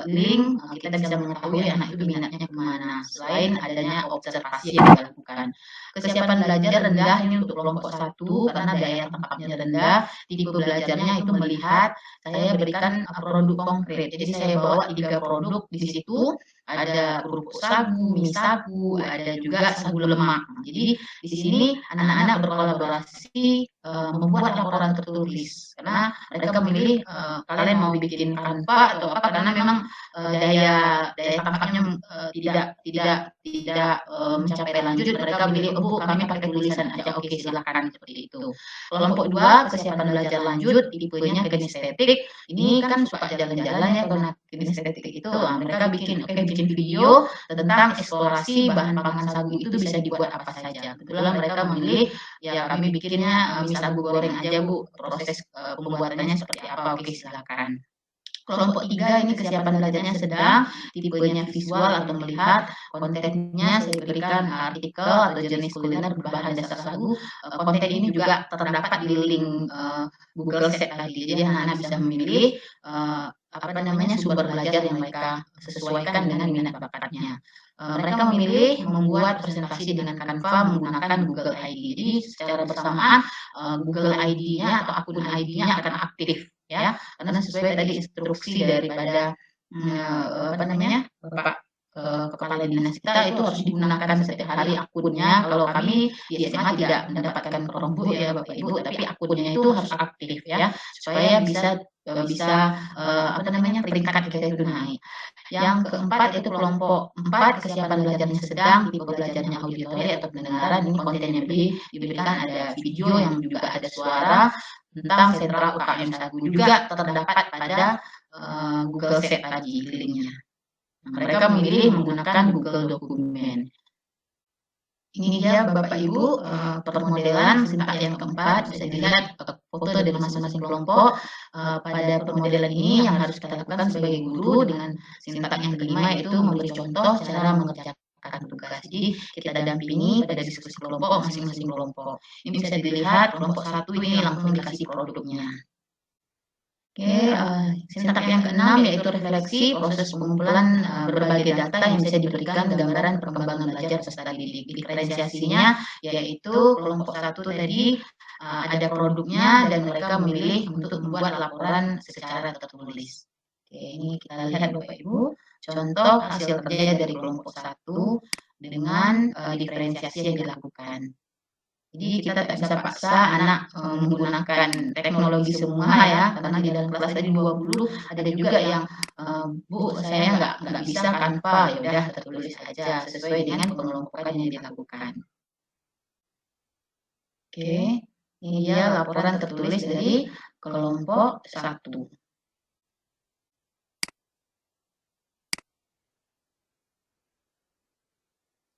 link, kita bisa mengetahui anak itu minatnya kemana. Selain adanya observasi yang dilakukan. Kesiapan belajar rendah ini untuk kelompok 1 karena daya tangkapnya rendah. Tipe belajarnya itu melihat, saya berikan produk konkret. Jadi saya bawa 3 produk di situ. Ada kerupuk sagu, mie sagu, ada juga sagu lemak. Jadi di sini anak-anak berkolaborasi membuat laporan tertulis karena mereka memilih kalian mau bikin Canva atau apa karena memang daya tangkapnya tidak mencapai lanjut. Mereka memilih Bu kami pakai tulisan aja, oke silakan seperti itu. Kelompok 2 kesiapan belajar lanjut, tipenya kinestetik. Ini kan suka jalan-jalan ya karena kinestetik itu mereka bikin video tentang eksplorasi bahan pangan sagu itu bisa dibuat apa saja. Kebetulan mereka memilih ya kami bikinnya mie sagu goreng aja Bu, proses pembuatannya seperti apa, oke silakan. Kelompok 3 ini kesiapan belajarnya sedang, tipenya visual atau melihat, kontennya saya berikan artikel atau jenis kuliner berbahan dasar sagu. Konten ini juga terdapat di link Google Sheet tadi, jadi anak-anak bisa memilih sumber belajar yang mereka sesuaikan dengan minat bakatnya. Mereka memilih membuat presentasi dengan Canva menggunakan Google ID. Jadi secara bersamaan Google ID-nya atau akun ID-nya akan aktif ya, karena sesuai tadi instruksi daripada Bapak kepala dinas kita itu harus digunakan setiap hari akunnya. Kalau kami di SMA tidak mendapatkan Chromebook ya Bapak Ibu, tapi akunnya itu harus aktif ya, supaya bisa peringkat kita itu naik. Yang keempat itu kelompok 4 kesiapan belajarnya sedang, tipe belajarnya auditori atau pendengaran. Ini kontennya diberikan ada video yang juga ada suara tentang sentra UKM Sagu juga terdapat pada Google Sheet tadi linknya. Mereka memilih menggunakan Google Dokumen. Ini dia Bapak Ibu permodelan sintak yang keempat, bisa dilihat foto dari masing-masing kelompok. Pada permodelan ini yang harus kita lakukan sebagai guru dengan sintak yang kelima itu memberi contoh cara mengerjakan tugas. Jadi kita dampingi pada diskusi kelompok masing-masing kelompok. Ini bisa dilihat kelompok 1 ini langsung dikasih produknya. Oke, sintak yang keenam yaitu refleksi, proses pengumpulan berbagai data yang bisa diberikan gambaran perkembangan belajar peserta didik. Diferensiasinya yaitu kelompok 1 tadi ada produknya dan mereka memilih untuk membuat laporan secara tertulis. Oke, ini kita lihat Bapak Ibu, contoh hasil kerja dari kelompok 1 dengan diferensiasi yang dilakukan. Jadi kita tak bisa paksa anak menggunakan teknologi semua ya, karena di dalam kelas tadi 20 ada juga yang Bu saya nggak bisa Canva, ya udah tertulis aja sesuai dengan pengelompokan yang dilakukan. Oke, ini dia laporan tertulis dari kelompok 1.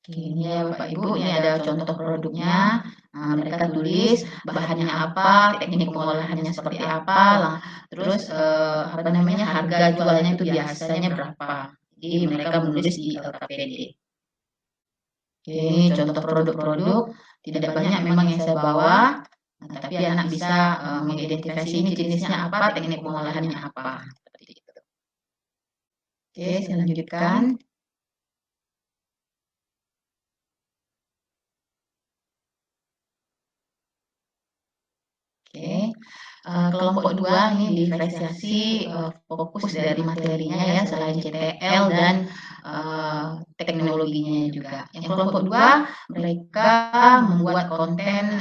Ini ya Bapak Ibu, ini ada contoh produknya. Mereka tulis bahannya apa, teknik pengolahannya seperti apa, terus harga jualnya itu biasanya berapa. Jadi mereka menulis di LKPD. Oke, ini contoh produk-produk, tidak banyak memang yang saya bawa, tapi anak bisa mengidentifikasi ini jenisnya apa, teknik pengolahannya apa. Seperti itu. Oke, saya lanjutkan. Oke, kelompok 2 ini diferensiasi fokus dari materinya ya, selain CTL dan teknologinya juga. Yang kelompok 2 mereka membuat konten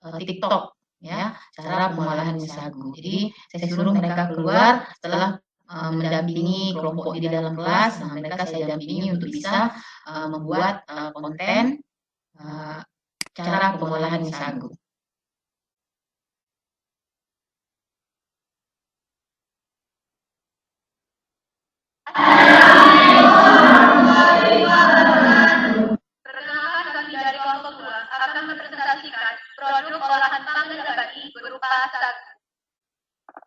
TikTok ya, cara pengolahan sagu. Jadi saya suruh mereka keluar setelah mendampingi kelompok di dalam kelas. Nah, mereka saya dampingi untuk bisa membuat konten cara pengolahan sagu. Perkenalkan, kami dari kelompok 2 akan mempresentasikan produk olahan pangan nabati berupa sagu.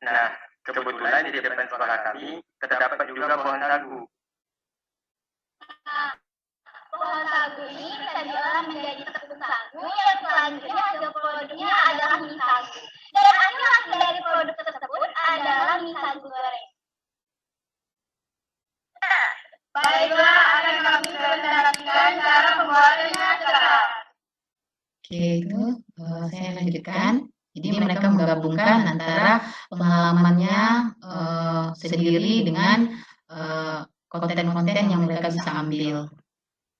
Nah, kebetulan di depan sekolah kami terdapat juga pohon sagu. Pohon sagu ini bisa diolah menjadi tepung sagu yang selanjutnya hasil produknya adalah mie sagu. Dan hasil dari produk tersebut adalah mie sagu goreng. Baiklah, akan kami presentasikan cara pembuatannya sekarang. Oke, itu saya lanjutkan. Jadi mereka menggabungkan antara pengalamannya sendiri dengan konten-konten yang mereka bisa ambil.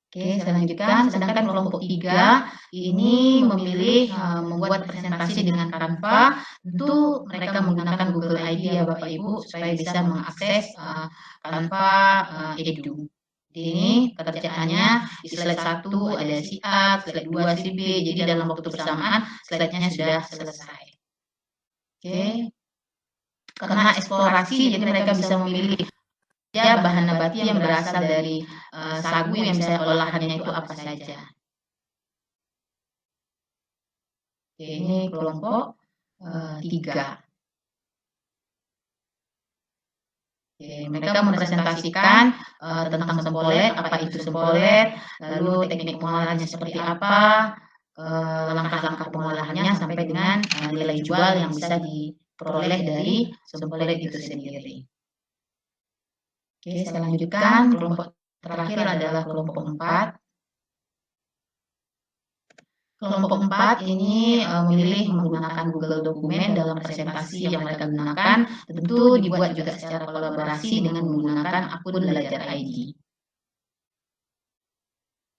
Oke, saya lanjutkan. Sedangkan kelompok 3 ini memilih membuat presentasi dengan Canva. Tentu mereka menggunakan Google ID ya Bapak Ibu supaya bisa mengakses Canva Edu. Ini kerjaannya di slide 1 ada si A, slide 2 si B. Jadi dalam waktu bersamaan slide-nya sudah selesai. Oke. Karena eksplorasi jadi mereka bisa memilih ya bahan nabati yang berasal dari sagu yang bisa olahannya itu apa saja. Oke, ini kelompok 3. Oke, mereka mempresentasikan tentang sempolet, apa itu sempolet, lalu teknik pengolahannya seperti apa, langkah-langkah pengolahannya sampai dengan nilai jual yang bisa diperoleh dari sempolet itu sendiri. Oke, saya lanjutkan. Kelompok terakhir adalah kelompok 4. Kelompok 4 ini memilih menggunakan Google Dokumen dalam presentasi yang mereka gunakan. Tentu dibuat juga secara kolaborasi dengan menggunakan akun Belajar ID.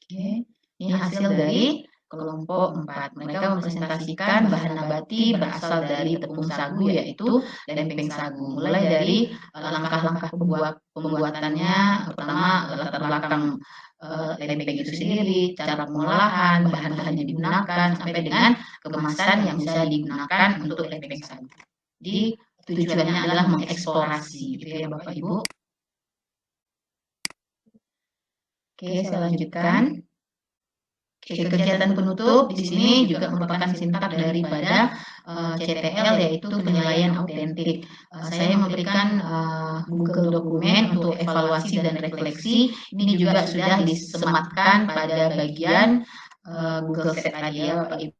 Oke, ini hasil dari kelompok 4. Mereka mempresentasikan bahan nabati berasal dari tepung sagu yaitu lempeng sagu. Mulai dari langkah-langkah pembuatannya, pertama latar belakang lempeng itu sendiri, cara pengolahan, bahan-bahan yang digunakan, sampai dengan kemasan yang bisa digunakan untuk lempeng sagu. Jadi tujuannya adalah mengeksplorasi, gitu ya Bapak Ibu. Oke, saya lanjutkan. Kegiatan penutup di sini juga merupakan singkat daripada CTL yaitu penilaian autentik. Saya memberikan Google Dokumen untuk evaluasi dan refleksi. Ini juga sudah disematkan pada bagian Google Sheet tadi ya Bapak Ibu.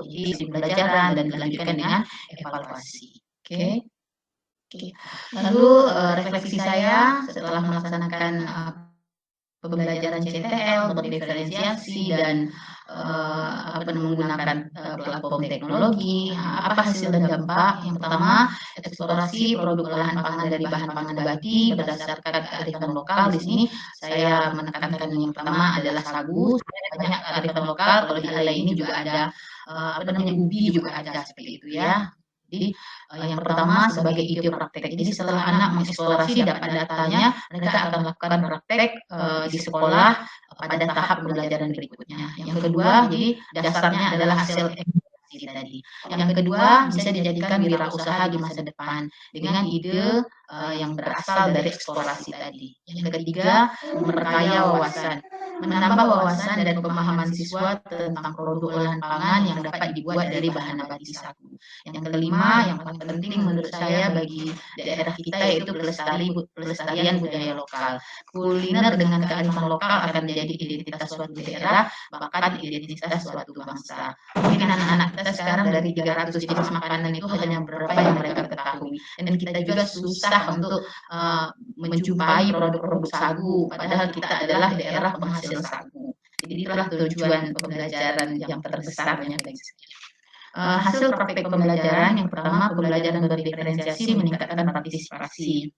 Jadi pembelajaran dan dilanjutkan dengan evaluasi. Oke. Lalu refleksi saya setelah melaksanakan pembelajaran CTL, berdiferensiasi dan menggunakan platform teknologi. Apa hasil dan dampak? Yang pertama, eksplorasi produk olahan pangan dari bahan pangan nabati berdasarkan kearifan lokal. Di sini saya menekankan yang pertama adalah sagu. Banyak kearifan lokal. Kalau di alay ini juga ada ubi juga ada seperti itu ya. Jadi yang pertama sebagai ide praktek. Jadi setelah anak mengeksplorasi dapat datanya, mereka akan melakukan praktek di sekolah pada tahap pembelajaran berikutnya. Yang kedua, jadi dasarnya adalah hasil eksplorasi bakti tadi. Yang kedua, bisa dijadikan wirausaha di masa depan dengan ide yang berasal dari eksplorasi tadi. Yang ketiga, memperkaya wawasan, menambah wawasan dan pemahaman siswa tentang produk olahan pangan yang dapat dibuat dari bahan nabati sagu. Yang kelima, yang paling penting menurut saya bagi daerah kita yaitu pelestarian budaya lokal. Kuliner dengan kearifan lokal akan menjadi identitas suatu daerah, bahkan identitas suatu bangsa. Mungkin anak-anak kita sekarang dari 300 jenis makanan itu hanya beberapa yang mereka ketahui. Dan kita juga susah untuk menjumpai produk-produk sagu, padahal kita adalah daerah penghasil sagu. Jadi itulah tujuan pembelajaran yang terbesar bagi saya. Hasil praktek pembelajaran yang pertama, pembelajaran berdiferensiasi meningkatkan partisipasi.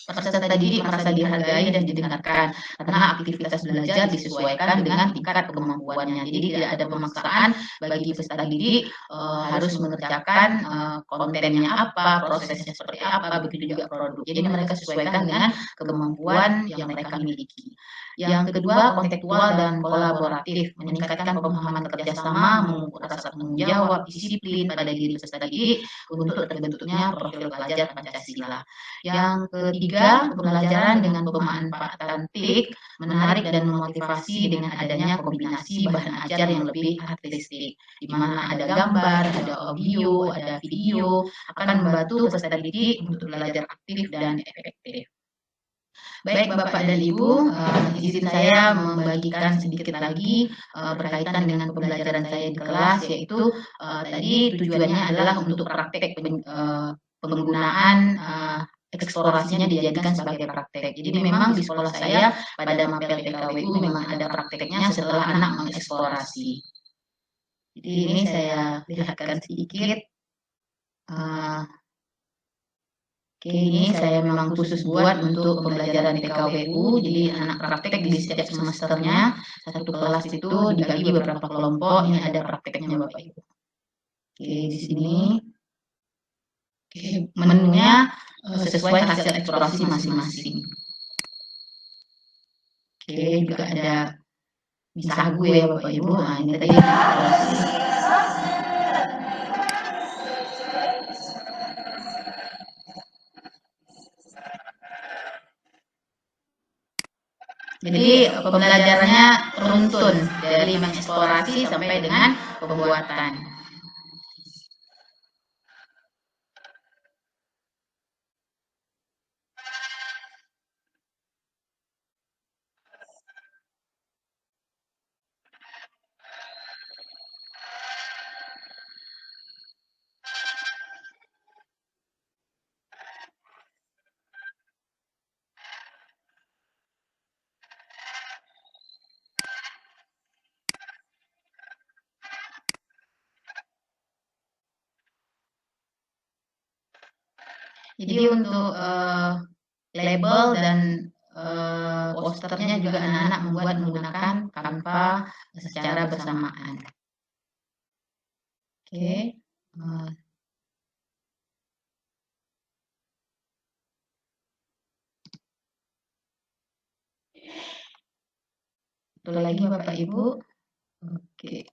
Peserta didik merasa dihargai dan didengarkan karena aktivitas belajar disesuaikan dengan tingkat kemampuannya. Jadi tidak ada pemaksaan bagi peserta didik harus mengerjakan kontennya apa, prosesnya seperti apa, begitu juga produk. Jadi mereka sesuaikan dengan kemampuan yang mereka miliki. Yang kedua, kontekstual dan kolaboratif, meningkatkan pemahaman kerjasama, mengukur rasa tanggung jawab, disiplin pada diri peserta didik untuk terbentuknya profil pelajar Pancasila. Yang ketiga, pembelajaran dengan pemanfaatan TIK menarik dan memotivasi dengan adanya kombinasi bahan ajar yang lebih artistik, di mana ada gambar, ada audio, ada video, akan membantu peserta didik untuk belajar aktif dan efektif. Baik Bapak dan Ibu, izin saya membagikan sedikit lagi berkaitan dengan pembelajaran saya di kelas, yaitu tadi tujuannya adalah untuk praktek penggunaan eksplorasinya dijadikan sebagai praktek. Jadi memang di sekolah saya pada mapel PKWU memang ada prakteknya setelah anak mengeksplorasi. Jadi ini saya lihatkan sedikit. Oke, ini saya memang khusus buat untuk pembelajaran PKWU. Jadi anak praktek di setiap semesternya satu kelas itu dibagi beberapa kelompok. Ini ada prakteknya Bapak Ibu. Oke, di sini. Oke, menunya sesuai hasil eksplorasi masing-masing. Oke, juga ada sagu ya Bapak Ibu. Nah, ini tadi eksplorasi. Jadi pembelajarannya runtun dari mengeksplorasi sampai dengan pembuatan. Jadi untuk label dan posternya juga anak-anak membuat menggunakan Canva secara bersamaan. Oke. Satu lagi Bapak Ibu. Oke.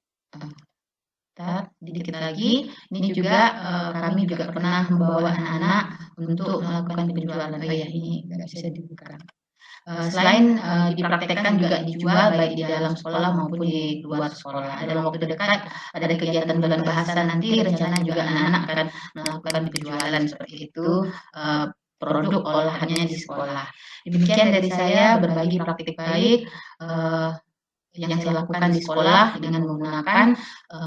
Sedikit lagi, ini juga kami juga pernah membawa anak-anak untuk melakukan penjualan. Oh ya, ini nggak bisa dibuka. Selain dipraktekkan juga dijual baik di dalam sekolah maupun di luar sekolah. Dalam waktu dekat ada kegiatan bulan bahasa nanti rencana juga anak-anak akan melakukan penjualan seperti itu produk olahannya di sekolah. Demikian dari saya berbagi praktik baik yang saya lakukan di sekolah dengan menggunakan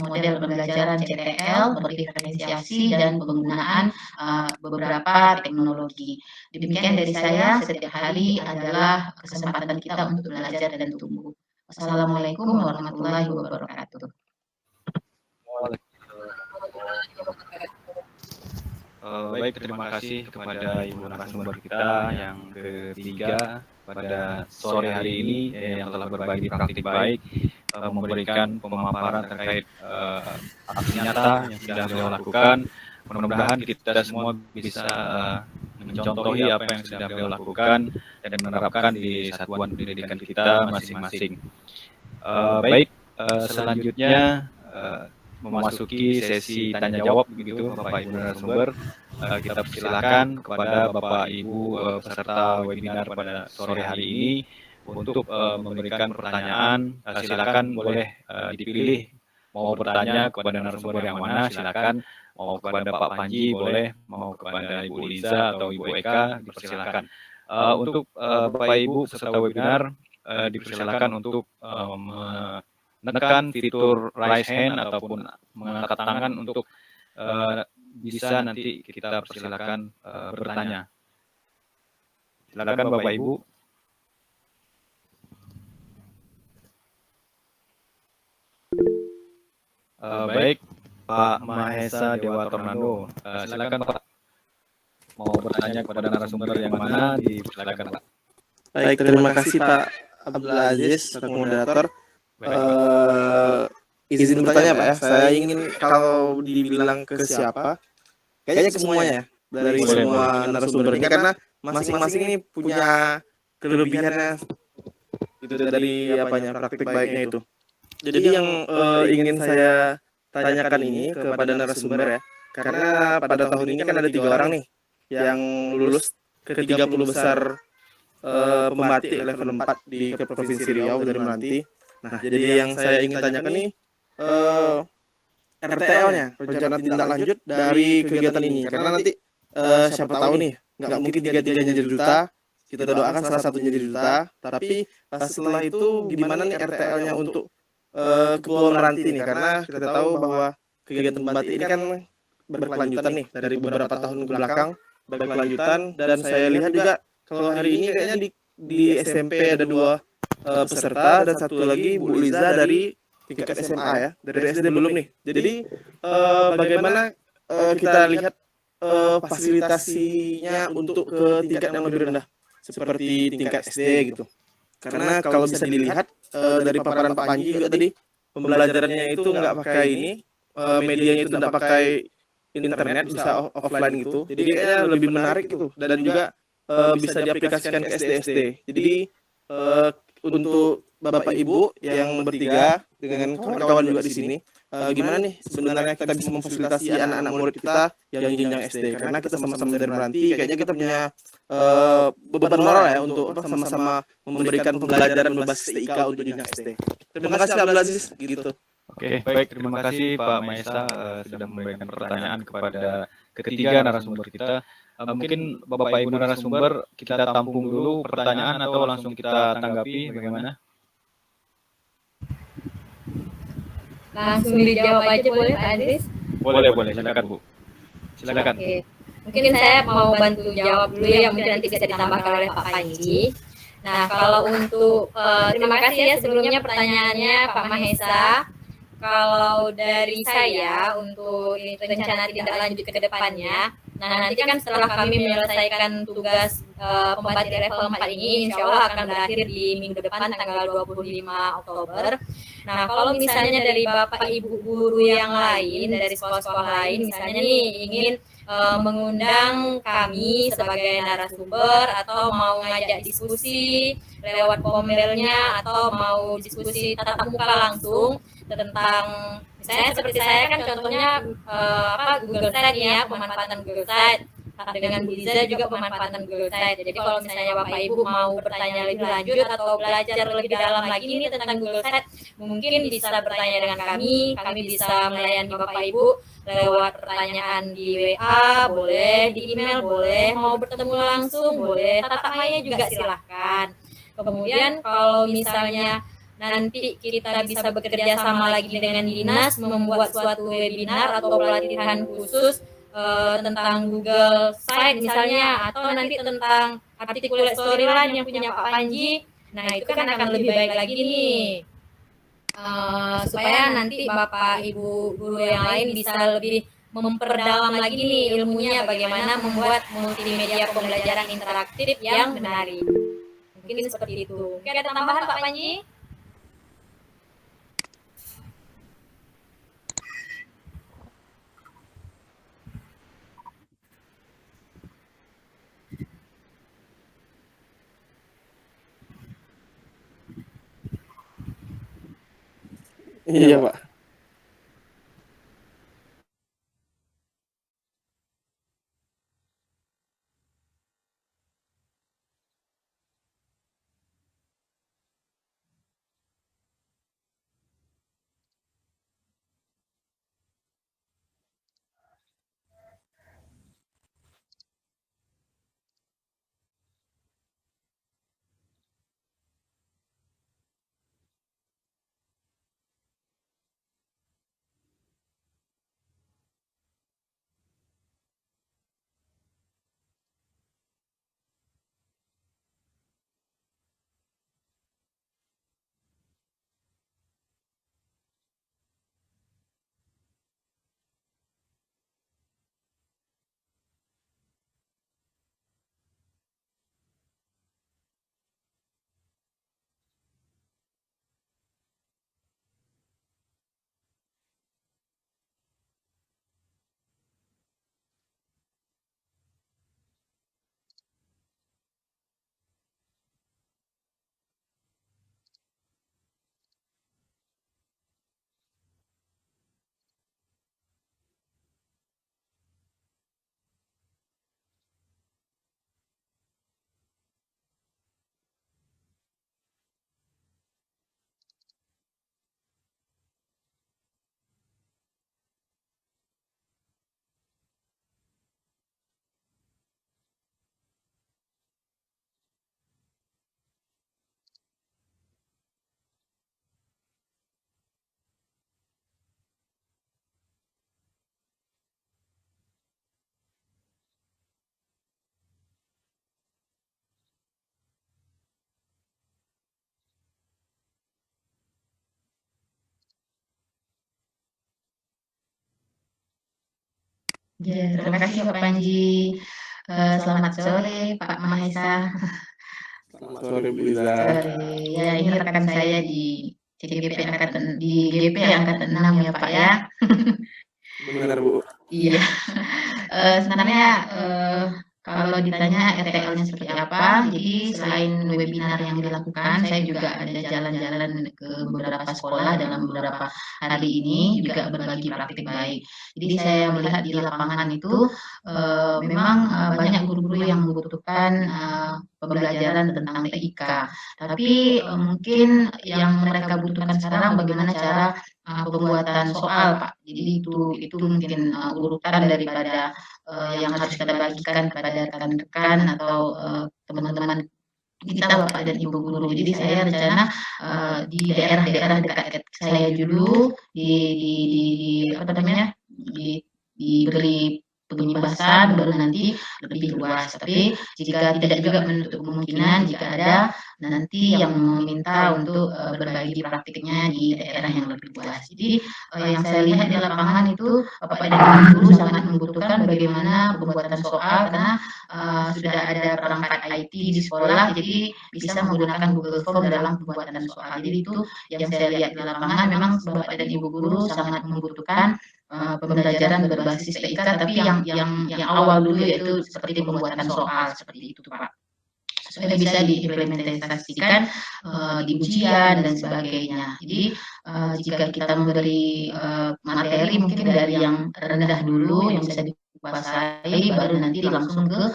model pembelajaran CTL, berdiferensiasi, dan penggunaan beberapa teknologi. Demikian dari saya, setiap hari adalah kesempatan kita untuk belajar dan tumbuh. Wassalamualaikum warahmatullahi wabarakatuh. Baik, terima kasih kepada Ibu narasumber kita yang ketiga pada sore hari ini yang telah berbagi praktik baik, memberikan pemaparan terkait aksi nyata yang sudah beliau lakukan. Mudah-mudahan kita semua bisa mencontohi apa yang sudah beliau lakukan dan menerapkan di satuan pendidikan kita masing-masing. Baik, selanjutnya memasuki sesi tanya jawab begitu Bapak Ibu narasumber. Kita persilakan kepada Bapak Ibu peserta webinar pada sore hari ini untuk memberikan pertanyaan. Silakan boleh dipilih mau bertanya kepada narasumber yang mana, silakan. Mau kepada Pak Panji boleh, mau kepada Ibu Liza atau Ibu Eka dipersilakan. Untuk Bapak Ibu peserta webinar dipersilakan untuk menekan fitur raise hand ataupun mengangkat tangan untuk bisa nanti kita persilakan bertanya. Silakan Bapak Ibu. Baik, Pak Mahesa Dewa Tornando, silakan Pak. Mau bertanya kepada narasumber yang mana, dipersilakan Pak. Baik, terima kasih Pak Abdul Aziz, selaku moderator. Izin bertanya Pak ya, saya ingin kalau dibilang ke siapa, kayaknya ke semuanya ya, dari semua narasumber ini, karena masing-masing ini punya kelebihannya itu dari praktik baiknya itu. Jadi yang ingin saya tanyakan ini kepada narasumber ya, karena pada tahun ini kan ada 3 orang nih yang lulus ke 30 besar pembatik level 4 di Provinsi Riau dari Meranti. Nah, jadi yang saya ingin tanyakan nih RTL-nya, rencana tindak lanjut dari kegiatan ini, karena nanti siapa tahu nih nggak mungkin 3-3-nya jadi duta, kita doakan salah satunya jadi duta, tapi setelah itu gimana nih RTL-nya untuk Kepulauan Meranti nih, karena kita tahu bahwa kegiatan batik ini kan berkelanjutan nih dari beberapa tahun ke belakang, berkelanjutan, dan saya lihat juga kalau hari ini kayaknya di SMP ada 2 peserta dan satu lagi Bu Liza dari tingkat SMA ya, dari SD belum nih. Jadi bagaimana kita lihat fasilitasinya untuk ke tingkat yang lebih rendah seperti tingkat SD gitu. Karena kalau bisa dilihat dari paparan Pak Panji juga tadi, pembelajarannya itu nggak pakai ini, medianya itu nggak pakai internet, bisa offline gitu. Jadi kayaknya lebih menarik gitu, dan juga bisa diaplikasikan ke SD-SD. Jadi untuk Bapak Ibu yang bertiga dengan kawan-kawan juga di sini, gimana nih sebenarnya kita bisa memfasilitasi anak-anak murid kita yang jenjang SD, karena kita sama-sama dari Meranti, kayaknya kita punya beban moral ya untuk sama-sama memberikan pembelajaran berbasis TIK untuk jenjang SD. Terima kasih Abdul Aziz gitu. Oke, baik, terima kasih Pak Mahesa sudah memberikan pertanyaan kepada ketiga narasumber kita. Mungkin Bapak Ibu narasumber kita tampung dulu pertanyaan atau langsung kita tanggapi, bagaimana? Langsung dijawab aja boleh Pak Aziz? Boleh, silakan Bu. Silakan. Oke. Mungkin saya mau bantu jawab dulu ya, mungkin nanti bisa ditambahkan oleh Pak Panji. Nah, kalau untuk terima kasih ya sebelumnya pertanyaannya Pak Mahesa. Kalau dari saya untuk rencana tindak lanjut ke depannya, nah nanti kan setelah kami menyelesaikan tugas pembatik level 4 ini, insya Allah akan berakhir di minggu depan tanggal 25 Oktober. Nah, kalau misalnya dari Bapak Ibu guru yang lain, dari sekolah-sekolah lain, misalnya nih ingin mengundang kami sebagai narasumber atau mau ngajak diskusi lewat komelnya atau mau diskusi tatap muka langsung tentang misalnya seperti saya kan contohnya Google Site ya, pemanfaatan Google Site dengan Bu Liza juga pemanfaatan Google Site. Jadi kalau misalnya Bapak Ibu mau bertanya lebih lanjut atau belajar lebih dalam lagi nih tentang Google Site, mungkin bisa bertanya dengan kami bisa melayani Bapak Ibu lewat pertanyaan di WA, boleh di email, boleh mau bertemu langsung, boleh tatap maya juga silahkan. Kemudian kalau misalnya nanti kita bisa bekerja sama lagi dengan dinas membuat suatu webinar atau pelatihan khusus tentang Google Site misalnya, atau nanti tentang articulate storyline yang punya Pak Panji. Nah, itu kan akan lebih baik lagi nih. Supaya nanti Bapak Ibu guru yang lain bisa lebih memperdalam lagi nih ilmunya bagaimana membuat multimedia pembelajaran interaktif yang menarik. Mungkin seperti itu. Oke, ada tambahan Pak Panji? Iya Pak. Ya, terima kasih Pak Panji. Selamat sore Pak Mahesa. Selamat sore Bu Liza. Sore. Ya, ini rekan saya di CGP angkatan di GP angkatan 6 ya Pak ya. Benar Bu. Iya. Sebenarnya kalau ditanya RTL-nya seperti apa, jadi selain webinar yang dilakukan, saya juga ada jalan-jalan ke beberapa sekolah dalam beberapa hari ini juga berbagi praktik baik. Jadi saya melihat di lapangan itu memang banyak guru-guru yang membutuhkan pembelajaran tentang TIK. Tapi mungkin yang mereka butuhkan sekarang bagaimana cara pembuatan soal, Pak. Jadi itu mungkin urutan daripada yang harus kita bagikan kepada rekan-rekan atau teman-teman kita Bapak dan Ibu guru. Jadi saya rencana di daerah-daerah dekat saya dulu di apa namanya diberi penyebasan baru nanti lebih luas. Tapi jika tidak juga menutup kemungkinan jika ada nanti yang meminta untuk berbagi praktiknya di daerah yang lebih luas. Jadi yang saya lihat di lapangan itu Bapak dan Ibu guru sangat membutuhkan bagaimana pembuatan soal karena sudah ada perangkat IT di sekolah, jadi bisa menggunakan Google Form dalam pembuatan soal. Jadi itu yang saya lihat di lapangan memang Bapak dan Ibu guru sangat membutuhkan pembelajaran berbasis TIK, tapi yang awal dulu yaitu seperti pembuatan soal seperti itu Pak, supaya bisa diimplementasikan di ujian dan sebagainya. Jadi jika kita memberi materi mungkin dari yang rendah dulu yang bisa dikuasai, baru nanti langsung ke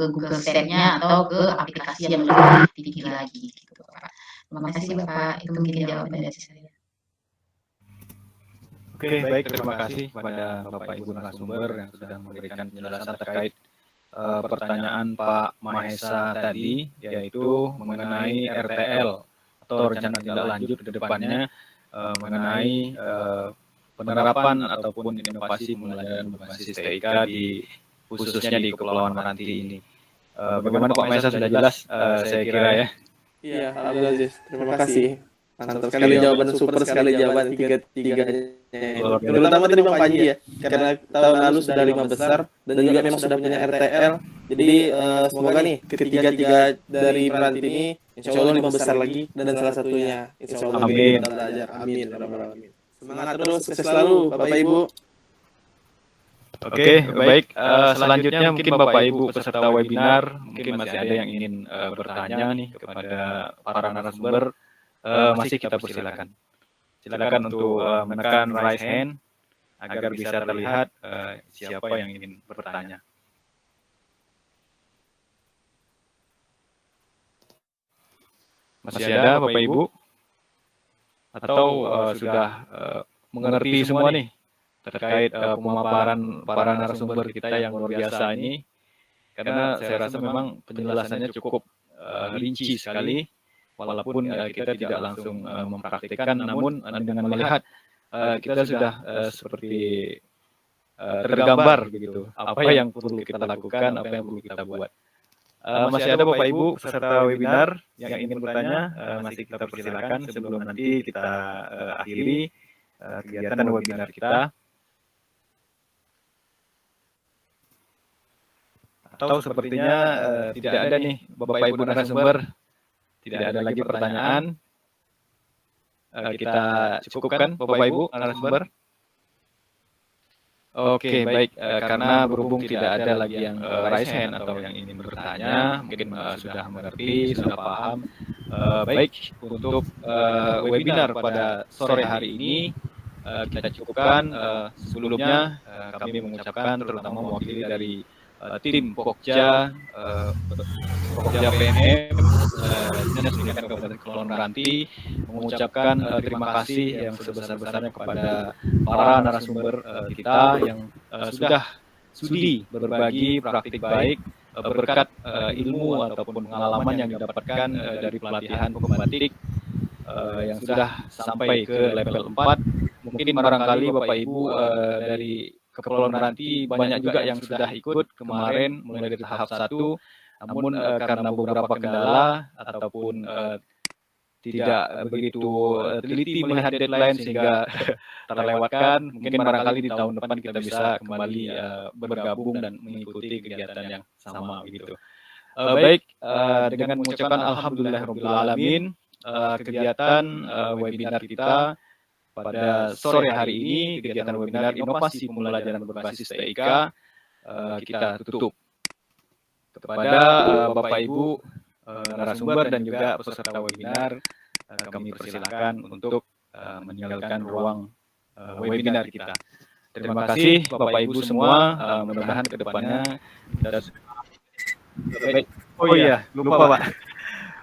Google Set-nya atau ke aplikasi yang lebih tinggi lagi. Gitu, Pak. Terima kasih Bapak, itu mungkin jawaban dari saya. Oke, baik, terima kasih kepada Bapak Ibu narasumber yang sudah memberikan penjelasan terkait pertanyaan Pak Mahesa tadi, yaitu mengenai RTL atau rencana tindak lanjut ke depannya mengenai penerapan ataupun inovasi pembelajaran berbasis TIK khususnya di Kepulauan Meranti ini. Bagaimana Pak Mahesa, sudah jelas saya kira ya? Iya, Alhamdulillah. Terima kasih. Mantap sekali jawaban, super sekali jawaban tiga-tiganya. Terutama tadi Bang Panji ya, karena tahun lalu sudah 5 besar dan juga memang sudah punya RTL. Jadi semoga nih ketiga-tiga dari Meranti ini insya Allah 5 besar lagi dan salah satunya insya Allah Amin. kita belajar. Amin. Semangat terus, sukses selalu Bapak Ibu. Oke, baik. Selanjutnya mungkin Bapak Ibu peserta webinar mungkin masih ada yang ingin bertanya nih kepada para narasumber. Masih kita persilakan. Silakan untuk menekan raise hand agar bisa terlihat siapa yang ingin bertanya. Masih ada Bapak Ibu? Atau sudah mengerti semua nih terkait pemaparan para narasumber kita yang luar biasa ini? Karena saya rasa memang penjelasannya cukup rinci sekali. Walaupun kita tidak langsung mempraktikkan, namun dengan melihat kita sudah seperti tergambar begitu apa yang perlu kita lakukan, apa yang perlu kita buat. Masih ada Bapak Ibu peserta webinar yang ingin bertanya, masih kita persilakan sebelum nanti kita akhiri kegiatan webinar kita. Atau sepertinya tidak ada nih Bapak Ibu narasumber. Tidak ada lagi pertanyaan. Kita cukupkan Bapak Ibu narasumber. Oke, baik. Karena berhubung tidak ada lagi yang raise hand atau yang ingin bertanya, mungkin sudah mengerti, sudah paham. Baik, untuk webinar pada sore hari ini kita cukupkan. Sebelumnya kami mengucapkan, terutama mewakili dari tim Pokja PNM Dinas Pendidikan Kabupaten Kepulauan Meranti mengucapkan terima kasih yang sebesar-besarnya kepada para narasumber kita yang sudah sudi berbagi praktik baik berkat ilmu ataupun pengalaman yang didapatkan dari pelatihan pembatik yang sudah sampai ke level 4. Mungkin barangkali Bapak Ibu dari Kepulauan Meranti banyak juga yang sudah ikut kemarin mulai dari tahap 1, namun karena beberapa kendala ataupun tidak begitu teliti melihat deadline sehingga terlewatkan. Mungkin barangkali di tahun depan kita bisa kembali bergabung dan mengikuti kegiatan yang sama begitu. Baik, dengan mengucapkan alhamdulillahirobbilalamin, kegiatan webinar kita pada sore hari ini, kegiatan webinar inovasi pembelajaran berbasis TIK kita tutup. Kepada Bapak Ibu narasumber dan juga peserta webinar, kami persilahkan untuk meninggalkan ruang webinar kita. Terima kasih Bapak Ibu semua, mudah-mudahan ke depannya kita baik. Oh iya, lupa Pak.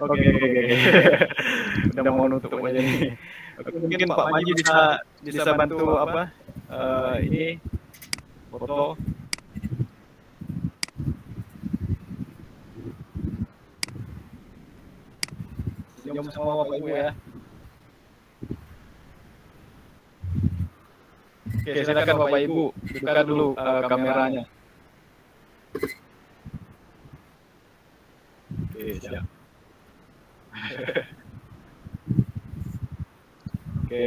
Oke. Udah mau nutup aja nih. Mungkin Pak Manji bisa bantu apa? Ini foto. Senyum semua Bapak Ibu ya. Oke, silakan Bapak Ibu, buka dulu kameranya. Oke, siap. Oke.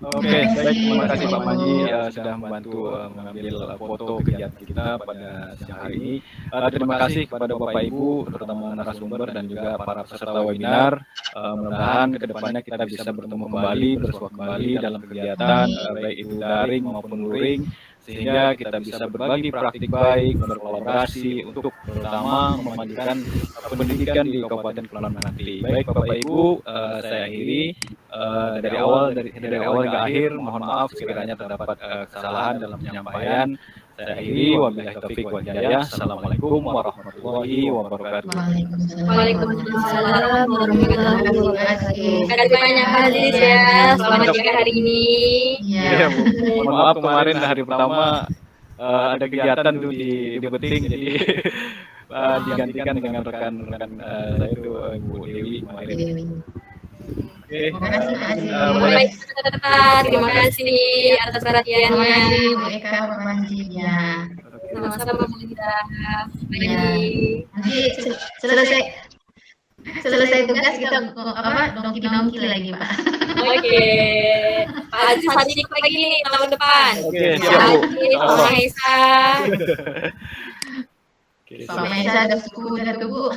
Oke, baik, terima kasih Pak Manji sudah membantu mengambil foto kegiatan kita pada siang hari ini. Terima kasih kepada Bapak Ibu, terutama narasumber dan juga para peserta webinar. Mudah-mudahan ke depannya kita bisa bertemu kembali, bersua kembali dalam kegiatan baik itu daring maupun luring, sehingga kita bisa berbagi praktik baik, berkolaborasi untuk terutama memajukan pendidikan di Kabupaten Kepulauan Meranti. Baik Bapak Ibu, saya akhiri dari awal hingga akhir. Mohon maaf sekiranya terdapat kesalahan dalam penyampaian. Saya akhiri, wabillahi taufiq wal hidayah. Assalamualaikum warahmatullahi wabarakatuh. Waalaikumsalam warahmatullahi wabarakatuh. Terima kasih banyak Aziz ya. Selamat siang hari ini. Iya, Bu. Mohon maaf kemarin hari pertama ada kegiatan tuh di Beting, jadi digantikan dengan rekan-rekan saya itu Bu Dewi kemarin. Oke. Terima kasih Pak Aziz. Baik, terima kasih atas Terima perhatiannya. kasih Bu Eka, Pak Manji. Ya. Sama-sama Bu Lita. Ya. Baik. Nanti selesai tugas kita nongki lagi Pak. Oke. Pak Aziz hadir lagi nih tahun depan. Oke, Pak siap Bu. Aziz, Pak Mahesa. Oke, Pak Maisa ada suku udah tuh Bu.